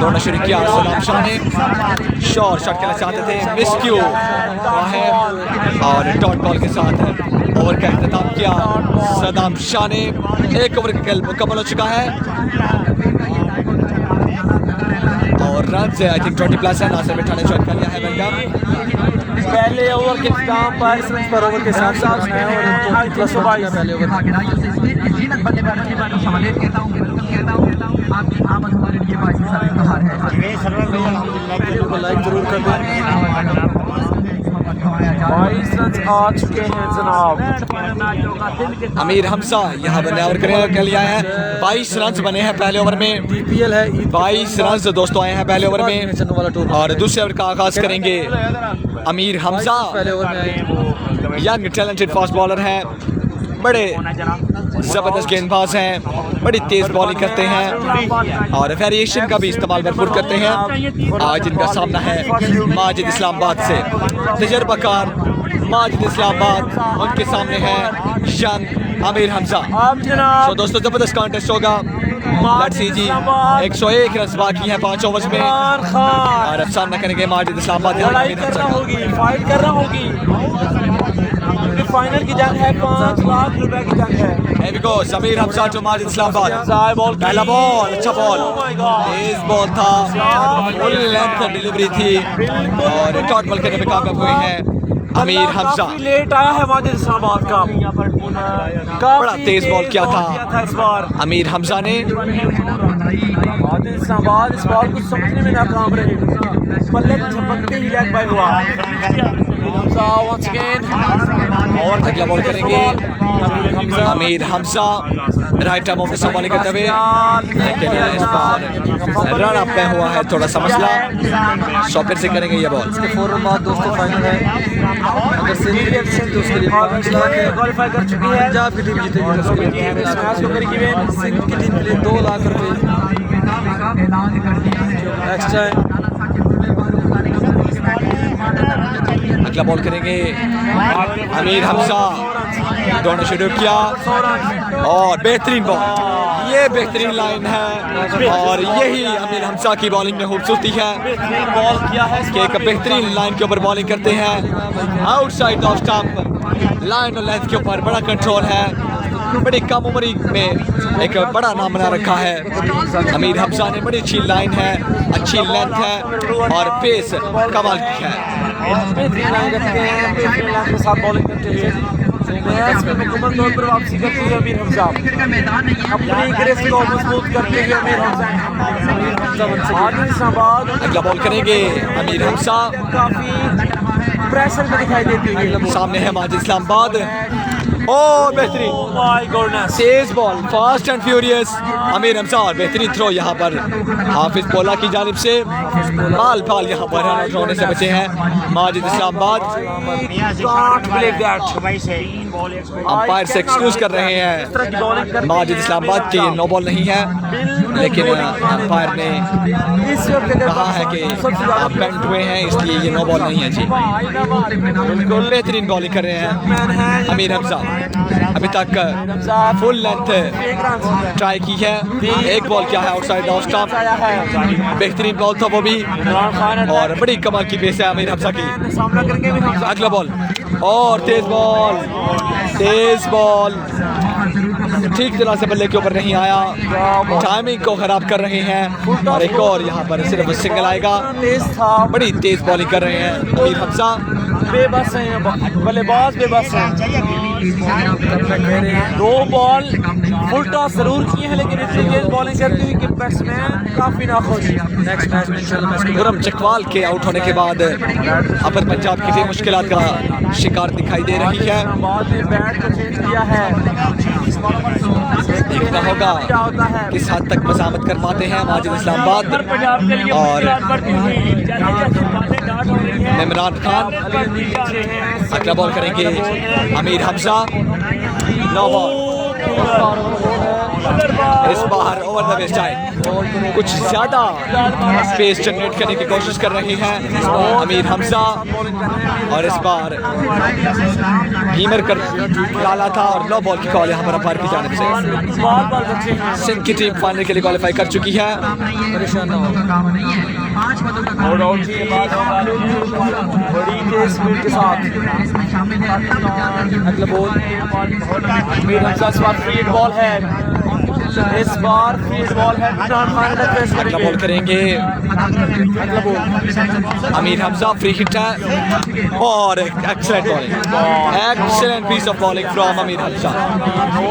दोनों शुरू किया सलाम शाह ने। शॉर्ट शॉट खेलना चाहते थे, मिस क्यू है और डॉट बॉल के साथ ओवर का इंतजाम किया सदाम शाह ने। एक ओवर का खेल मुकम्मल हो चुका है और रन से आई थिंक 20+ है। नासिर मिठा ने ज्वाइन कर लिया है वेलकम। पहले ओवर के इख्तिताम पर ओवर के साथ साथ है और प्लस 22 पहले ओवर लाइक जरूर कर दें। 22 रन आ चुके हैं जनाब। अमीर हमजा यहाँ पर ओवर कर लिया है। 22 रन बने हैं पहले ओवर में। BPL है, 22 रन दोस्तों आए हैं पहले ओवर में और दूसरे ओवर का आगाज करेंगे अमीर हमजा। पहले ओवर में आए यंग टैलेंटेड फास्ट बॉलर हैं, बड़े ज़बरदस्त गेंदबाज हैं, बड़ी तेज़ बॉलिंग करते हैं और वेरिएशन का भी इस्तेमाल भरपूर करते हैं। आज इनका सामना है माजिद इस्लामाबाद से। तजर्बाकार माजिद इस्लामाबाद, उनके सामने है यंग अमीर हमजा। तो दोस्तों ज़बरदस्त कॉन्टेस्ट होगा। लेट्स सी जी, 101 रन बाकी हैं 5 ओवर्स में और अब सामना करेंगे माजिद इस्लामाबाद। लड़ाई करना होगी, फाइट करना होगी। फाइनल की जंग है, 5 लाख रुपए की जंग है। Here we go, Amir Hamza to Majid Islamabad. पहला बॉल, अच्छा बॉल, तेज बॉल था, फुल लेंथ डिलीवरी थी और डॉट बॉल करने में कामयाब हुए हैं अमीर हमजा। लेट आया है माजिद इस्लामाबाद का, बड़ा तेज बॉल किया था इस बार अमीर हमजा ने। माजिद इस्लामाबाद इस बॉल को समझने में नाकाम रहे, पल्ले झपकते ही लेग बाय हुआ। और अगला बॉल करेंगे Amir Hamza, right arm off the bowling करते हुए, लेकिन इस बार रन अप में हुआ है थोड़ा सा मसला। सो फिर से करेंगे ये बॉल। इसके 4 रन बाद दोस्तों फाइनल है। अगर सेंचुरी तो उसके लिए 5 लाख है। क्वालीफाई कर चुकी है। पंजाब की टीम जीतेगी उसके लिए 3 लाख, सिंध की टीम के लिए 2 लाख रुपए एक्स्ट्रा है। अगला बॉल करेंगे अमीर हमजा, दोनों शुरू किया और बेहतरीन बॉल, ये बेहतरीन लाइन है और यही अमीर हमजा की बॉलिंग में खूबसूरती है। बॉल किया है कि एक बेहतरीन लाइन के ऊपर बॉलिंग करते हैं, आउटसाइड ऑफ स्टंप, लाइन और लेंथ के ऊपर बड़ा कंट्रोल है बड़ी कम उम्र में एक बड़ा नाम बना रखा है। अमीर हमजा ने बड़ी अच्छी लाइन है, अच्छी लेंथ है और पेस कमाल की है। बेहतरीन लाइन रखते हैं, बेहतरीन लाइन के साथ बॉलिंग करते हुए मैच में मुकम्मल तौर पर वापसी करते हुए अमीर हमजा अपनी ग्रेस को मजबूत करते हुए अमीर हमजा इस्लामाबाद अगला बॉल करेंगे अमीर हमजा। काफी प्रेशर में दिखाई देती हुई। सामने है माजिद इस्लामाबाद। ओ बेहतरीन my goodness, Tej ball, fast and furious Amir Hamza. बेहतरीन थ्रो यहाँ पर हाफिज बोला की जानिब से। बाल पाल यहाँ पर रन आउट होने से बचे हैं Majid Islamabad. Umpire say excuse कर रहे हैं माजिद इस्लामाबाद की नो बॉल नहीं है, लेकिन अंपायर ने कहा है कि आप बेंट हुए हैं इसलिए ये नो बॉल नहीं है जी। बिल्कुल बेहतरीन बॉलिंग कर रहे हैं अमीर हमजा। अभी तक फुल लेंथ ट्राई की है, एक बॉल क्या है आउटसाइड द ऑफ स्टंप। बेहतरीन बॉल था वो भी और बड़ी कमाल की पेस है अमीर हमजा की। अगला बॉल और तेज बॉल, तेज बॉल ठीक तरह से बल्ले के ऊपर नहीं आया, टाइमिंग को खराब कर रहे हैं और एक और यहाँ पर सिर्फ सिंगल आएगा। बड़ी तेज बॉलिंग कर रहे हैं अमीर हमजा। बेबस हैं बल्लेबाज, बेबस हैं। दो बॉल फुल टॉस जरूर किए हैं, लेकिन इतनी तेज बॉलिंग करती हुई कि बैट्समैन काफी नाखुश। नेक्स्ट मैच में इंशाल्लाह खुरम चकवाल के आउट होने के बाद अपर पंजाब किसी मुश्किलात का शिकार दिखाई दे रही है। बाद में बैट को चेंज किया है, देखना होगा किस हद तक मसामत कर पाते हैं माजिद इस्लामाबाद। और इमरान खान अगला बॉल करेंगे अमीर हमजा। नो बॉल इस बार ओवर द वेस्ट टाइम कुछ ज्यादा स्पेस जनरेट करने की कोशिश कर रहे हैं अमीर हमजा और इस बार गीमर कर डाला था और नो बॉल की कॉल यहाँ पर अंपायर की जानिब से। सिंध की टीम फाइनल के लिए क्वालिफाई कर चुकी है। परेशान ना हो। बड़ी तेज स्पीड के साथ अगला बॉल अमीर हमजा। इस बार फ्री बॉल है, इस बार फ्री बॉल है। अगला बॉल करेंगे अगला ball Amir Hamza. Free hit है और excellent bowling, excellent piece of bowling from Amir Hamza.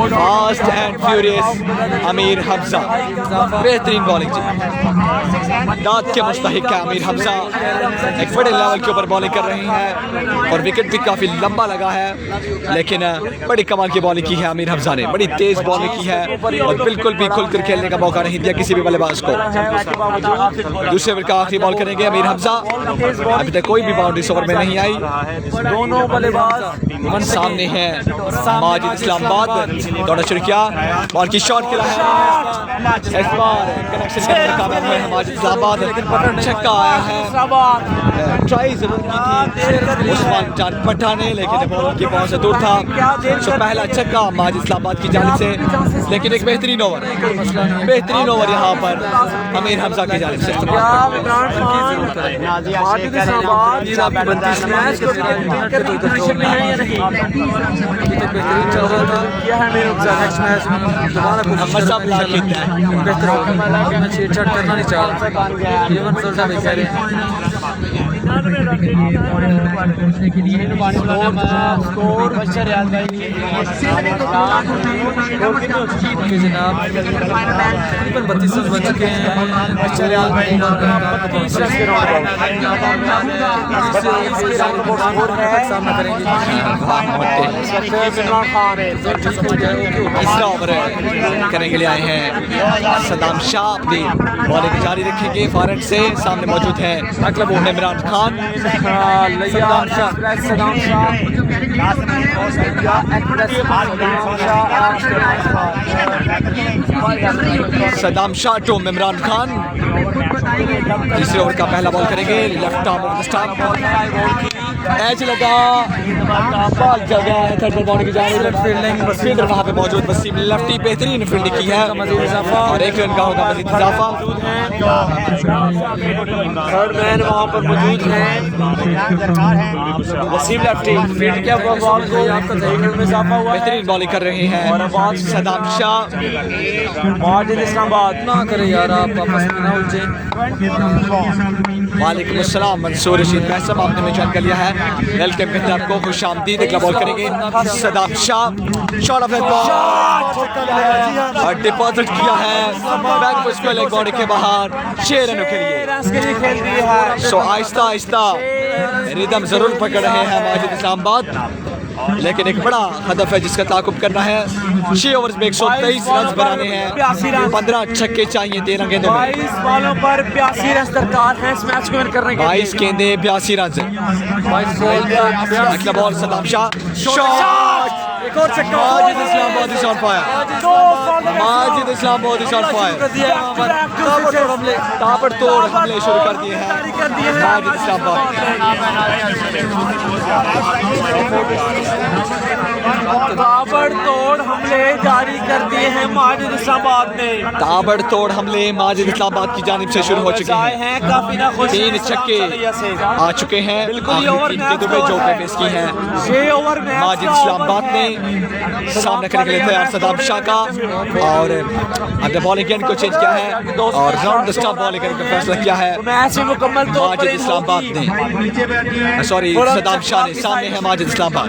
Fast and furious Amir Hamza, बेहतरीन बॉलिंग जी। दाद के मुस्तहिक है अमीर हमजा, एक बड़े लेवल के ऊपर बॉलिंग कर रहे हैं और विकेट भी काफी लंबा लगा है, लेकिन बड़ी कमाल की बॉलिंग की है अमीर हमजा ने। बड़ी तेज बॉलिंग की है और बिल्कुल भी खुलकर खेलने का मौका नहीं दिया किसी भी बल्लेबाज को। दूसरे ओवर का आखिरी बॉल करेंगे अमीर हमजा। अभी तक कोई भी बाउंड्री ओवर में नहीं आई। दोनों बल्लेबाज सामने है माजिद इस्लामाबाद। दौड़ा शुरू किया, बॉल की शॉट खेला है, इस बार कनेक्शन के अंदर कामयाब हुए हैं माजिद इस्लामाबाद। छक्का आया है, ट्राई जरूर की थी उस्मान जान पट्टा ने, लेकिन बॉल की बहुत से दूर था। तो पहला छक्का माजिद इस्लामाबाद की जानिब से, लेकिन एक बेहतरीन ओवर, बेहतरीन ओवर यहाँ पर अमीर हमजा की जानिब से। बेहतरीन चल रहा था। नेक्स्ट मैच में दोबारा मैं छेड़छाड़ करना नहीं चाह रहा। ये रिजल्ट है कह रहे हैं। जनाब तकरीबन 32 रन बन चुके हैं। सामना करेंगे तीसरा ओवर करने के लिए आए हैं सदाम शाह। अपनी बॉलिंग जारी रखेंगे फॉरवर्ड से। सामने मौजूद है अगला बॉल इमरान खान। सदाम शाह टू इमरान खान। तीसरे ओवर का पहला बॉल करेंगे, left arm off the stump, edge लगा, बॉल चल गया है थर्ड बॉल की जानिब। फील्डर वहां पे मौजूद वसीम लेफ्टी, बेहतरीन फील्डिंग की है और 1 रन का होगा मजीद इजाफा। थर्ड मैन वहाँ पर मौजूद है, वसीम लेफ्टी फील्ड किया बॉल को, आपका 1 रन में इजाफा हुआ। बेहतरीन बॉलिंग कर रहे हैं सदाम शाह। माजिद इस्लामाबाद ना करें यार, आप आपस में ना उलझे। वालेकुम अस्सलाम मंसूर रशीद महसम, आपने में ज्वाइन कर लिया है। वेलकम कहते हैं आपको, खुश आमदीद। अगला बॉल करेंगे सदाम शाह, शॉट ऑफ और डिपॉजिट किया है बैक पुश को लेग बॉडी के बाहर 6 रनों के लिए। खेल रही है। सो आहिस्ता आहिस्ता रिदम जरूर पकड़ रहे हैं माजिद इस्लामाबाद, लेकिन एक बड़ा हदफ है जिसका ताकुब करना है। 6 ओवर्स में 123 रन बनाने हैं, 15 छक्के चाहिए 13 गेंदों में। 22 बॉलों पर 82 रन दरकार हैं इस मैच को विन करने के लिए। 22 गेंदे 82 रन। अगला बॉल सदाम शाह, शॉट, एक और छक्का। Majid Islamabad is on fire, Majid Islamabad is on fire. ताबड़तोड़ हमले शुरू कर दिए हैं माजिद इस्लामाबाद। ताबड़तोड़ हमले जारी कर दिए हैं माजिद इस्लामाबाद ने। ताबड़तोड़ हमले माजिद इस्लामाबाद की जानिब से शुरू हो चुके हैं। काफी ना खुश 3 छक्के आ चुके हैं, आखिरी 3 गेंदों में जो पे मिस की हैं 6 ओवर में माजिद इस्लामाबाद ने। सामना करने के लिए तैयार सदाम शाह का, और अगर बॉलिंग एंड को चेंज किया है और राउंड द स्टंप बॉलिंग करने का फैसला किया है मैच में मुकम्मल तौर पर माजिद इस्लामाबाद ने, सॉरी सदाम शाह ने। सामने है माजिद इस्लामाबाद।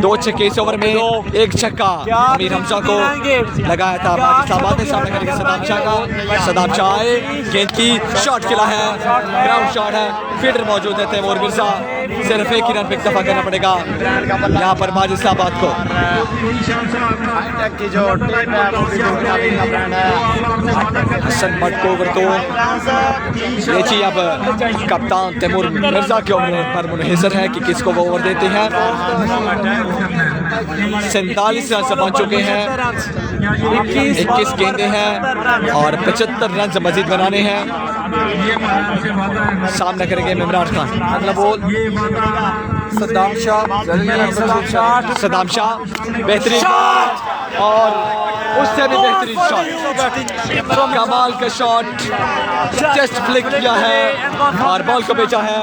2 छक्के इस ओवर में, 1 छक्का अमीर हमजा को लगाया था माजिद इस्लामाबाद ने। सामने करेंगे सदाम शाह का, सदाम शाह आए, गेंद की शॉट खेला है, ग्राउंड शॉट है, फील्डर मौजूद है तैमूर मिर्जा। सिर्फ 1 ही रन पे इक्तफा करना पड़ेगा यहाँ पर माजिद इस्लामाबाद को। हसन भट्ट को ओवर तो ये चीज अब कप्तान तैमूर मिर्जा के ओवर पर मुनहसर है कि किसको वो ओवर देते हैं। 47 रन बन चुके हैं, 21 गेंदे हैं और 75 रन मजीद बनाने हैं। सामना करेंगे इमरान खान। अगला बॉल सदाम शाह, सदाम शाह बेहतरीन और उससे भी बेहतरीन शॉट, कमाल का शॉट, जस्ट फ्लिक किया है और बॉल को बेचा है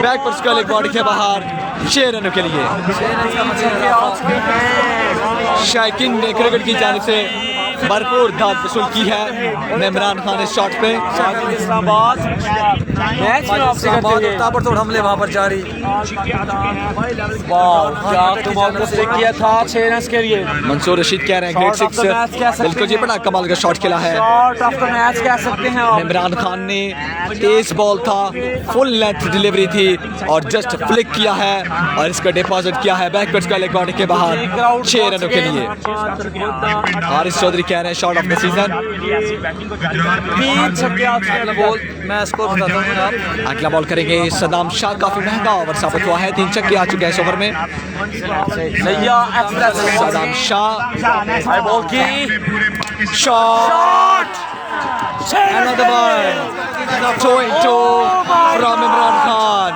बैक पर स्क्वायर लेग बॉडी के बाहर 6 रनों के लिए। शायकीन ने क्रिकेट की जानिब से भरपूर दाद वसूल की है इमरान खान इस शॉट पे। इस्लामाबाद मैच में आपसे करते हुए ताबड़तोड़ हमले वहाँ पर जारी। वाह क्या कमाल का स्ट्राइक किया था 6 रन के लिए। मंसूर रशीद कह रहे हैं ग्रेट 6, बिल्कुल जी बड़ा कमाल का शॉट खेला है। शॉट ऑफ द मैच कह सकते हैं आप। इमरान खान ने तेज बॉल था, फुल लेंथ डिलीवरी थी और जस्ट फ्लिक किया है और इसका डिपॉजिट किया है बैक का लेग बॉडी के बाहर 6 रनों के लिए। हारिस चौधरी कह रहे हैं शॉट ऑफ द सीजन। 3 छक्के अगला बॉल मैं स्कोर बताता हूँ आप। अगला बॉल करेंगे सदाम शाह, काफी महंगा ओवर साबित हुआ है, 3 छक्के आ चुके हैं इस ओवर में। नैया express Saddam Shah, high ball की shot, another ball, 2-2 from Imran Khan.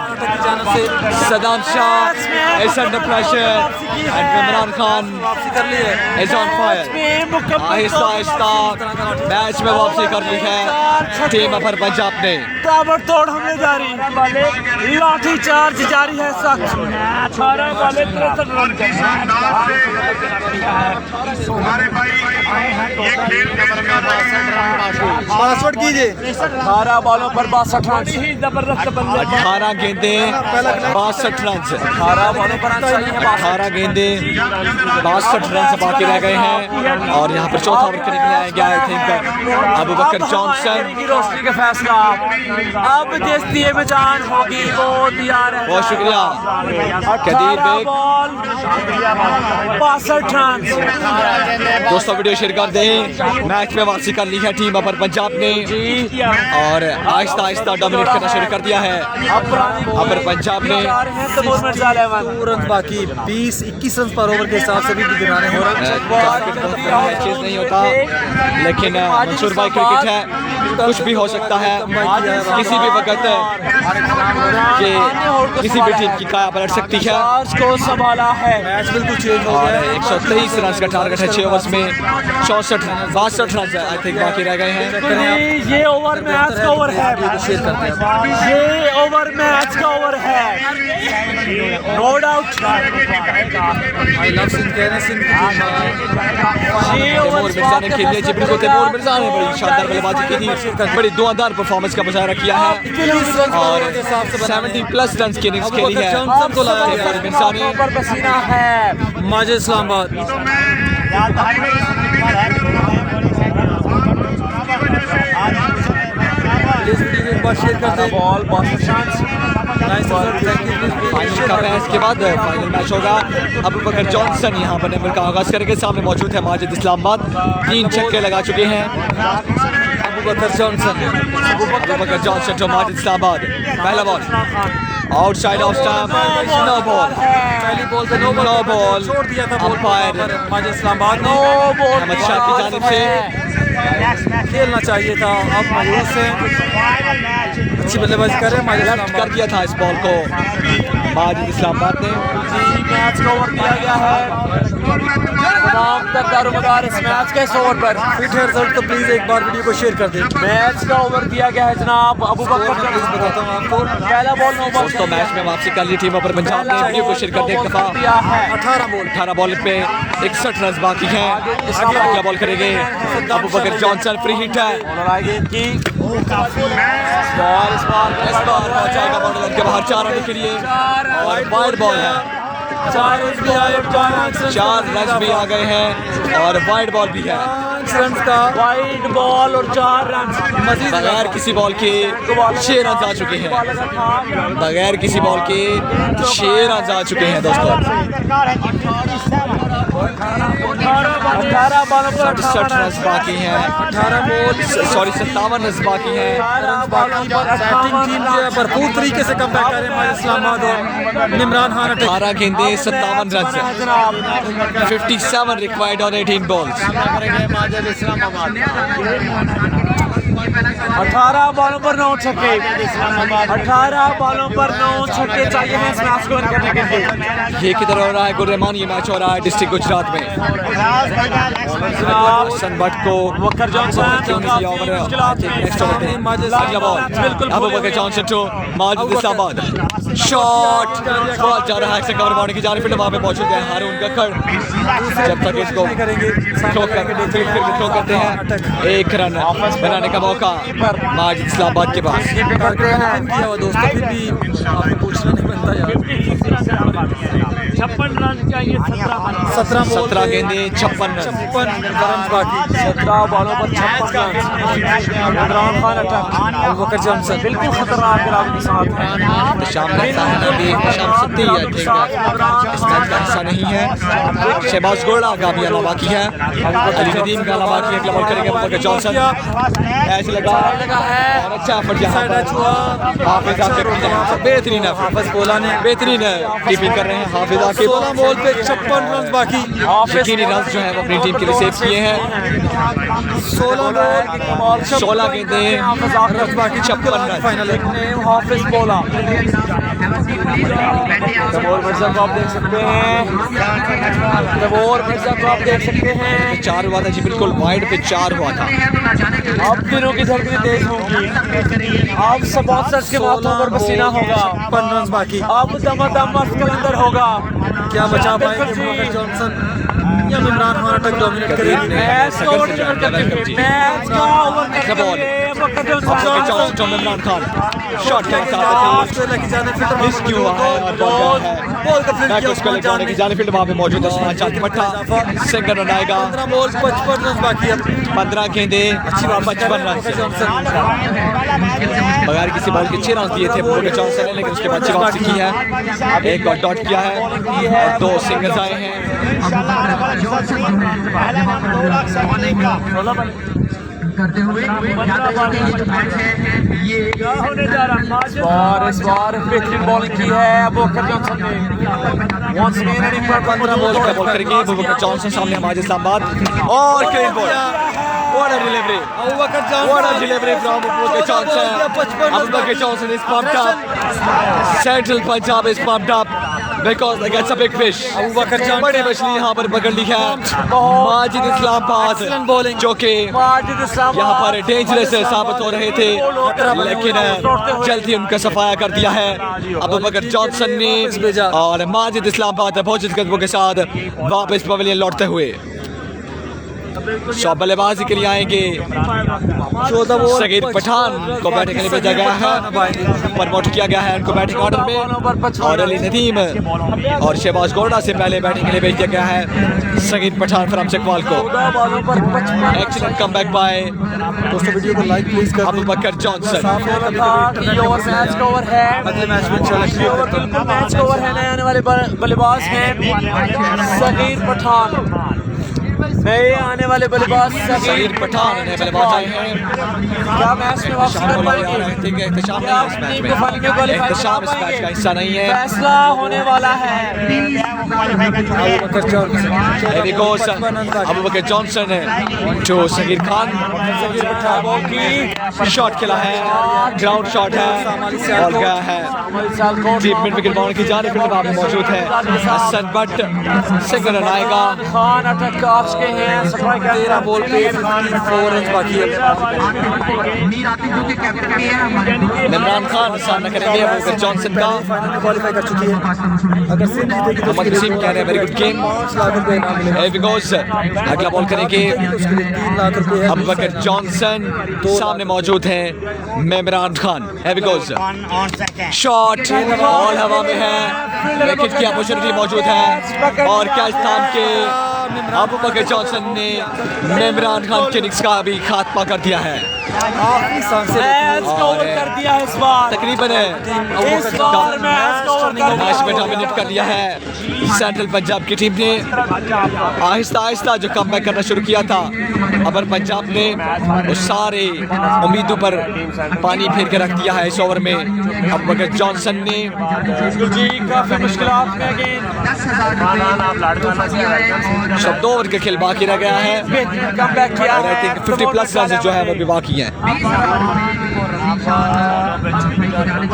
Saddam Shah is under pressure and Imran Khan is on fire. Aahista Aahista match में वापसी कर ली है टीम अफर पंजाब ने। ताबड़तोड़ हमले जारी, लाठी चार्ज जारी है सख्त। 18 बॉले 63 रन के। पासवर्ड कीजिए। 18 बॉलों पर 62 रन, जबरदस्त बल्ले। 18 गेंदे 62 रन, 18 बॉलों पर 18 गेंदे 62 रन बाकी रह गए हैं और यहाँ पर चौथा ओवर करने के लिए आएंगे I think Abu Bakar Johnson की रोशनी का फैसला। अब जिस दिए में जान होगी वो तैयार है। बहुत शुक्रिया कदीर बेग। 62 रन। दोस्तों वीडियो शेयर कर दें, मैच में वापसी कर ली है टीम अपर पंजाब ने और आहिस्ता आहिस्ता डोमिनेट करना शुरू कर दिया है। अपर पंजाब ने 2 रन बाकी, 20-21 रन पर ओवर के हिसाब से भी गिराने हो रहा है। चीज नहीं होता, लेकिन मंसूर भाई क्रिकेट है, कुछ भी हो सकता है किसी भी वक्त कि किसी भी टीम की काया पलट सकती है। को संभाला है, मैच बिल्कुल चेंज हो और गया है। 123 रन का टारगेट है 6 ओवर्स में, 62 रन आई थिंक बाकी रह गए हैं। ये ओवर मैच का ओवर है, शेयर करते हैं। ये ओवर मैच का ओवर है, no doubt. I love Singh, कहना सिंह तैमूर मिर्जा ने खेल लिया जी, बिल्कुल तैमूर मिर्जा ने बड़ी शानदार बल्लेबाजी की थी, बड़ी दुआदार परफॉर्मेंस का मुजाहरा किया है और 70+ रन की इनिंग्स खेली है तैमूर मिर्जा ने। पर पसीना है माजिद इस्लामाबाद। एक बार शेयर करते हैं। बॉल फाइनल का मैच के बाद फाइनल मैच होगा। अबू बकर जॉनसन यहाँ पर नंबर का आगाज करके सामने मौजूद है माजिद इस्लामाबाद, 3 छक्के लगा चुके हैं अबू बकर जॉनसन तो माजिद इस्लामाबाद। पहला ball outside off stump, no ball, पहली बॉल पे नो बॉल, छोड़ दिया था अंपायर माजिद इस्लामाबाद ने। अहमद शाह की जानिब से खेलना चाहिए था। अब मायूस से अच्छी बल्लेबाजी कर रहे हैं माजिद लेफ्ट कर दिया था इस बॉल को माजिद इस्लामाबाद ने। मैच का ओवर दिया गया है, तमाम तक दारोमदार इस मैच के इस ओवर पर। फिट है रिजल्ट तो प्लीज एक बार वीडियो को शेयर कर दें। मैच का ओवर दिया गया है जनाब अबू बकर बताता हूँ आपको। पहला बॉल नो बॉल दोस्तों मैच में वापसी कर ली टीम पर पंजाब ने, वीडियो को शेयर कर दे एक दफा। 18 बॉल पे 61 रन बाकी हैं। अगला बॉल करेंगे Abu Bakar Johnson, free hit है इस बार हो जाएगा बॉर्डर के बाहर 4 रन के लिए और वाइड बॉल है। 4 रन भी आ गए हैं और वाइड बॉल भी है। रन का वाइड बॉल और 4 रन मजीद बगैर किसी बॉल के 6 रन आ चुके हैं, बगैर किसी बॉल के 6 रन आ चुके हैं दोस्तों। 18 बॉलों पर 68 रन बाकी हैं, 57 रन बाकी हैं। बैटिंग टीम जो है भरपूर तरीके से कम बैक कर रहे हैं माजिद इस्लामाबाद और इमरान खान। 18 गेंदें 57 रन, 57 रिक्वायर्ड ऑन 18 बॉल्स। 18 बॉलों पर 9 छक्के, 18 बॉलों पर 9 छक्के चाहिए हैं इस मैच को विन करने के लिए। ये किधर हो रहा है गुर्रहमान, ये मैच हो रहा है डिस्ट्रिक्ट गुजरात में। हसन भट्ट को वकर जॉनसन अगला ball Abu Bakar Johnson to Majid Islamabad, shot ball जा रहा है कवर मारने की जानिब, फील्ड वहां पे मौजूद है हारून कक्कड़। जब तक इसको थ्रो करते हैं 1 रन बनाने का मौका माजिद इस्लामाबाद के पास। किया हुआ दोस्तों, फिर भी आपको पूछना नहीं बनता यार। 56 रन चाहिए, 17 गेंदें 56 रन बाकी। 17 बॉलों पर 56 run. Imran Khan attack, Abu Bakar Johnson बिल्कुल खतरनाक खिलाड़ी के साथ है। शाम लगता है अभी शाम सत्ती है, ठीक है इस मैच का हिस्सा नहीं है। शहबाज गोड़ा का भी आना बाकी है, अली नदीम का आना बाकी है। अगला बॉल करेंगे अबू बकर जॉनसन, ऐसे लगा है और अच्छा एफर्ट यहाँ पर हाफिज आके बेहतरीन है, हाफिज बोला ने बेहतरीन कीपिंग कर रहे हैं हाफिज आके। 16 बॉल पे 56 रन बाकी। यकीनी रन जो है वो अपनी टीम के लिए सेव किए हैं। 16 गेंदें रन बाकी, 56 रन फाइनल है। हाफिज बोला तैमूर मिर्जा को आप देख सकते हैं, तैमूर मिर्जा को आप देख सकते हैं। 4 हुआ था जी, बिल्कुल वाइड पे 4 हुआ था। अब दिनों की धड़कनें तेज होंगी, अब स्पॉन्सर्स के हाथों पर पसीना होगा, 56 रन बाकी। अब दमादम मस्त कलंदर होगा। क्या बचा पाएंगे अबू बकर जॉनसन या इमरान खान तक डोमिनेट करेंगे? मैच का ओवर मैच का over The ball. Bakar Johnson John Imran Khan shot के साथ मिस क्यों हुआ है और बॉल गया है बैक उसको लेकर जाने की जाने फील्ड वहां पे मौजूद है सुभान चांद मट्ठा, सेकंड रन आएगा। 15 बॉल 55 रन बाकी है। 15 गेंदें अच्छी बात 55 रन बगैर किसी बॉल के 6 रन दिए थे अबू बकर जॉनसन ने, लेकिन उसके बाद अच्छी वापसी की है, एक और डॉट किया है और 2 सिंगल्स आए हैं। करते हुए याद रखिए ये जो मैच है ये और इस बार बेहतरीन बॉलिंग की है अबू बकर जॉनसन ने। वंस अगेन एनी पर 15 बॉल का बॉल करेंगे अबू बकर जॉनसन सामने हमारे इस्लामाबाद और clean ball. What a delivery! What a delivery from Abu Bakar Johnson. Abu Bakar Johnson is pumped up. Central Punjab is pumped up because they get a big fish. बड़ी मछली यहाँ पर पकड़ ली है माजिद इस्लामाबाद, जो कि यहाँ पर डेंजरस साबित हो रहे थे, लेकिन जल्दी उनका सफाया कर दिया है अबू बकर जॉनसन ने। और माजिद इस्लामाबाद बहुत कदमों के साथ वापस पवेलियन लौटते हुए शॉट बल्लेबाजी के लिए आएंगे। सगीर पठान को बैटिंग के लिए भेजा गया है, प्रमोट किया गया है उनको बैटिंग ऑर्डर में। और अली नदीम और शहबाज गोरडा से पहले बैटिंग के लिए भेज दिया गया है सगीर पठान फ्रॉम चकवाल को। एक्सीलेंट कमबैक बाय दोस्तों, वीडियो को लाइक प्लीज कर Abu Bakar Johnson. Match cover है, अगले मैच में इंशाल्लाह मैच कवर है। नए आने वाले बल्लेबाज हैं सगीर पठान, नए आने वाले बल्लेबाज सगीर पठान नए बल्लेबाज आए हैं। क्या मैच में वापस कर पाएंगे? एहतशाम इस मैच का हिस्सा नहीं है। फैसला होने वाला है। अबू बकर जॉनसन जो सगीर खान की शॉट खेला है, ग्राउंड शॉट है, बॉल गया है डीप मिड विकेट बाउंड्री की जानिब वहाँ पे मौजूद है हसन बट। सिंगल रन आएगा। खान अटैक का ऑप्शन के हैं, स्ट्राइक 13 बॉल पे 4 रन बाकी है। मीर आतिफ जो कि कैप्टन भी है हमारे इमरान खान सामना करेंगे अबू बकर जॉनसन का। क्वालीफाई कर चुकी है। अगर सिंध जीतेगी तो मोहम्मद वसीम कह रहे हैं वेरी गुड गेम। 5 लाख रुपए इनाम मिलेगा। बिकॉज अगला बॉल करेंगे उसके लिए 3 लाख रुपए है। अबू बकर जॉनसन, सामने मौजूद हैं Imran Khan. Because shot ball हवा में है, विकेट की अपॉर्चुनिटी मौजूद है और कैच थाम के अबू बकर जॉनसन ने इमरान खान के इनिंग्स का भी खात्मा कर दिया है। आखिरी सांस से मैच कवर कर दिया है इस बार। तकरीबन इस बार मैच कवर कर मैच में दिया। डोमिनेट कर लिया है सेंट्रल पंजाब की टीम ने। आहिस्ता आहिस्ता जो कमबैक करना शुरू किया था अबर पंजाब ने वो सारे उम्मीदों पर पानी फेर के रख दिया है इस ओवर में। अबू बकर जॉनसन ने जी काफी मुश्किलात में गेंद 10,000 सब 2 ओवर का खेल बाकी रह गया है बेहतरीन कमबैक किया और आई है। थिंक 50 प्लस रन जो है वो भी बाकी हैं।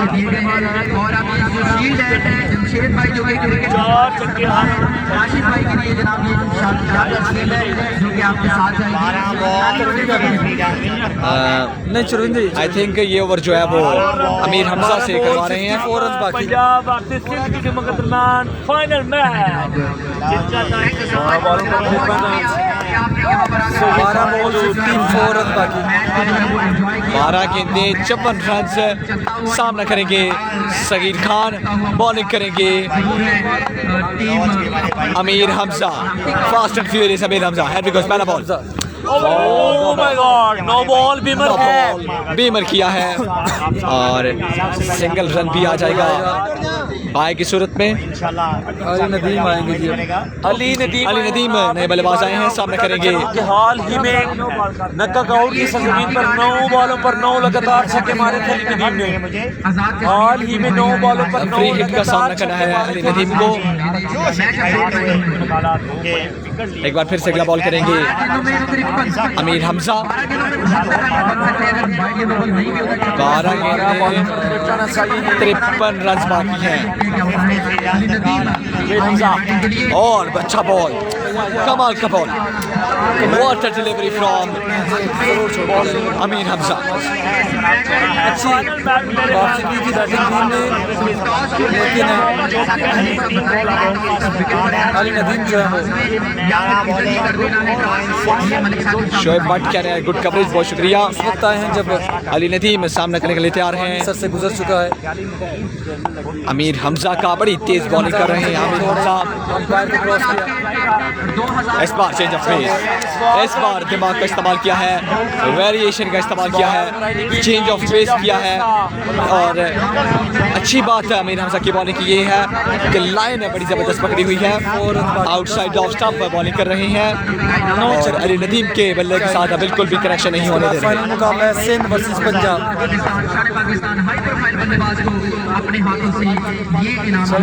दिए गए हैं और अभी जो शील्ड है जमशेद भाई जो कि क्रिकेट राशिद भाई के लिए जनाब ये शील्ड है जो कि आपके साथ नहीं चुरविंदर जी आई थिंक ये ओवर जो है वो अमीर हमजा से करवा रहे हैं। 4 रन बाकी। पंजाब आपके सिंध की टीमों के दरमियान फाइनल मैच। 12 बॉल 54 रन बाकी। 12 गेंदें 54 रन। सामना करेंगे सगीर खान, बॉलिंग करेंगे Amir Hamza. Fast and furious Amir Hamza है बिकॉज पहला ball oh my God, no ball beamer है। बीमर किया है और सिंगल रन भी आ जाएगा बाय की सूरत में। अली नदीम आएंगे जी। अली नदीम नए बल्लेबाज आए हैं, सामना करेंगे कि हाल ही में नॉकआउट की सरजमीन पर 9 बॉलों पर 9 लगातार छक्के मारे थे अली नदीम ने। हाल ही में 9 बॉलों पर 9 फ्री हिट का सामना करना है अली नदीम को। एक बार फिर से अगला बॉल करेंगे अमीर हमजा। 12 गेंदें 53 रन बाकी हैं और अच्छा बॉल, कमाल का ball. What a delivery from Amir Hamza. अच्छी वापसी की थी बैटिंग टीम ने, लेकिन अली नदीम जो है शोएब भट्ट कह रहे हैं गुड कवरेज, बहुत शुक्रिया। वक्त आए हैं जब अली नदीम सामना करने के लिए तैयार हैं। सर से गुजर चुका है। अमीर हमजा का बड़ी तेज बॉलिंग कर रहे हैं अमीर हमजा। अंपायर को क्रॉस किया। इस बार चेंज ऑफ पेस, इस बार दिमाग का इस्तेमाल किया है, वेरिएशन का इस्तेमाल किया है, चेंज ऑफ पेस किया है। और अच्छी बात है अमीर हमजा की बॉलिंग की ये है कि लाइन बड़ी ज़बरदस्त पकड़ी हुई है और आउटसाइड ऑफ स्टंप पर बॉलिंग कर रहे हैं और अली नदीम के बल्ले के साथ बिल्कुल भी कनेक्शन नहीं होने दे रहे फाइनल मुकाबला है सिंध वर्सेस पंजाब।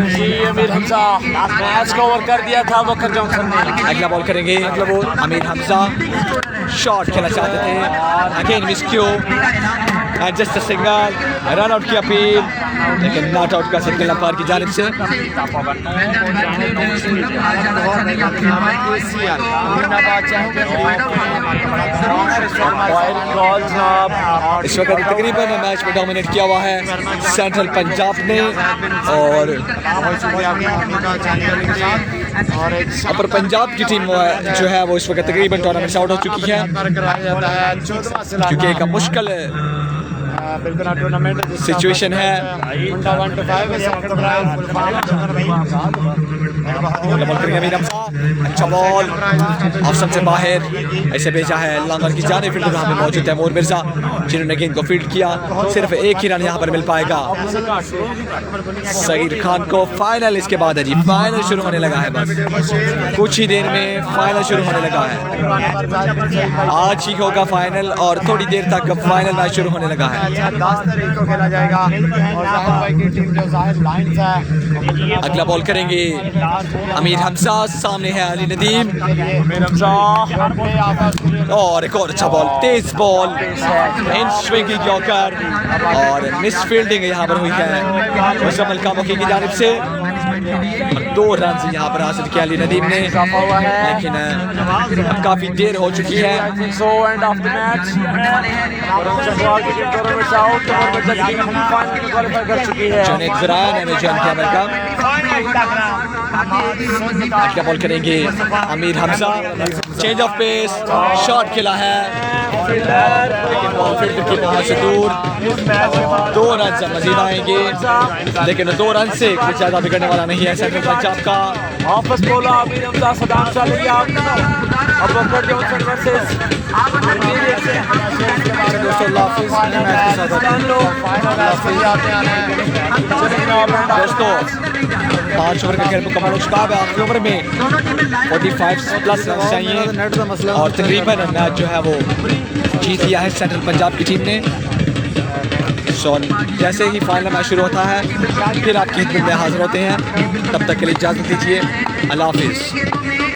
जी अमीर हमजा मैच को ओवर कर दिया था वकर जॉनसन ने। अगला बॉल करेंगे, अगला बॉल अमीर हमजा शॉट खेलना चाहते थे, again miss Q, just single, run out की अपील लेकिन नॉट आउट का सिंगल अंपायर की जानिब से। इस वक्त तकरीबन मैच में डोमिनेट किया हुआ है सेंट्रल पंजाब ने और अपर पंजाब की टीम जो है वो इस वक्त तकरीबन टूर्नामेंट से आउट हो चुकी है क्योंकि एक मुश्किल सिचुएशन है। अच्छा बॉल ऑप्शन से बाहर, ऐसे भेजा है लांगर की जाने फील्डर यहाँ पे मौजूद है मोर मिर्जा जिन्होंने गेंद को फील्ड किया। सिर्फ एक ही रन यहाँ पर मिल पाएगा सईद खान को। फाइनल इसके बाद है जी, फाइनल शुरू होने लगा है, बस कुछ ही देर में फाइनल शुरू होने लगा है। आज ही होगा फाइनल और थोड़ी देर तक फाइनल मैच शुरू होने लगा है। 10 तारीख को खेला जाएगा और जाहिर भाई की टीम जो जाहिर लाइंस है। अगला बॉल करेंगे अमीर हमजा, सामने है अली नदीम और एक और अच्छा ball, Tej ball in swinging yorker और मिस फील्डिंग यहाँ पर हुई है मुजम्मल कामोकी की जानिब से। 2 रन यहाँ पर हासिल किया अली नदीम ने लेकिन अब काफी देर हो चुकी है। So and of the match कर चुकी है। जुनैद ज़रान ने जॉइन किया अमेरिका। अगला बॉल करेंगे Amir Hamza, change of pace, shot खेला है लेकिन बॉल फील्ड की वहाँ से दूर। 2 रन मजीद आएंगे लेकिन 2 रन से कुछ ज़्यादा बिगड़ने वाला नहीं है सेंट्रल पंजाब का। वापस बोला अमीर हमजा, सदाम चालिया अब वकर जॉनसन वर्सेस दोस्तों 5 ओवर का खेल मुकम्मल हो चुका है। आखिरी ओवर में 45 प्लस रन चाहिए और तकरीबन मैच जो है वो जीत लिया है सेंट्रल पंजाब की टीम ने। जैसे ही फाइनल मैच शुरू होता है फिर आपकी खिदमत में हाजिर होते हैं। तब तक के लिए इजाज़त दीजिए, अल्लाह हाफिज़।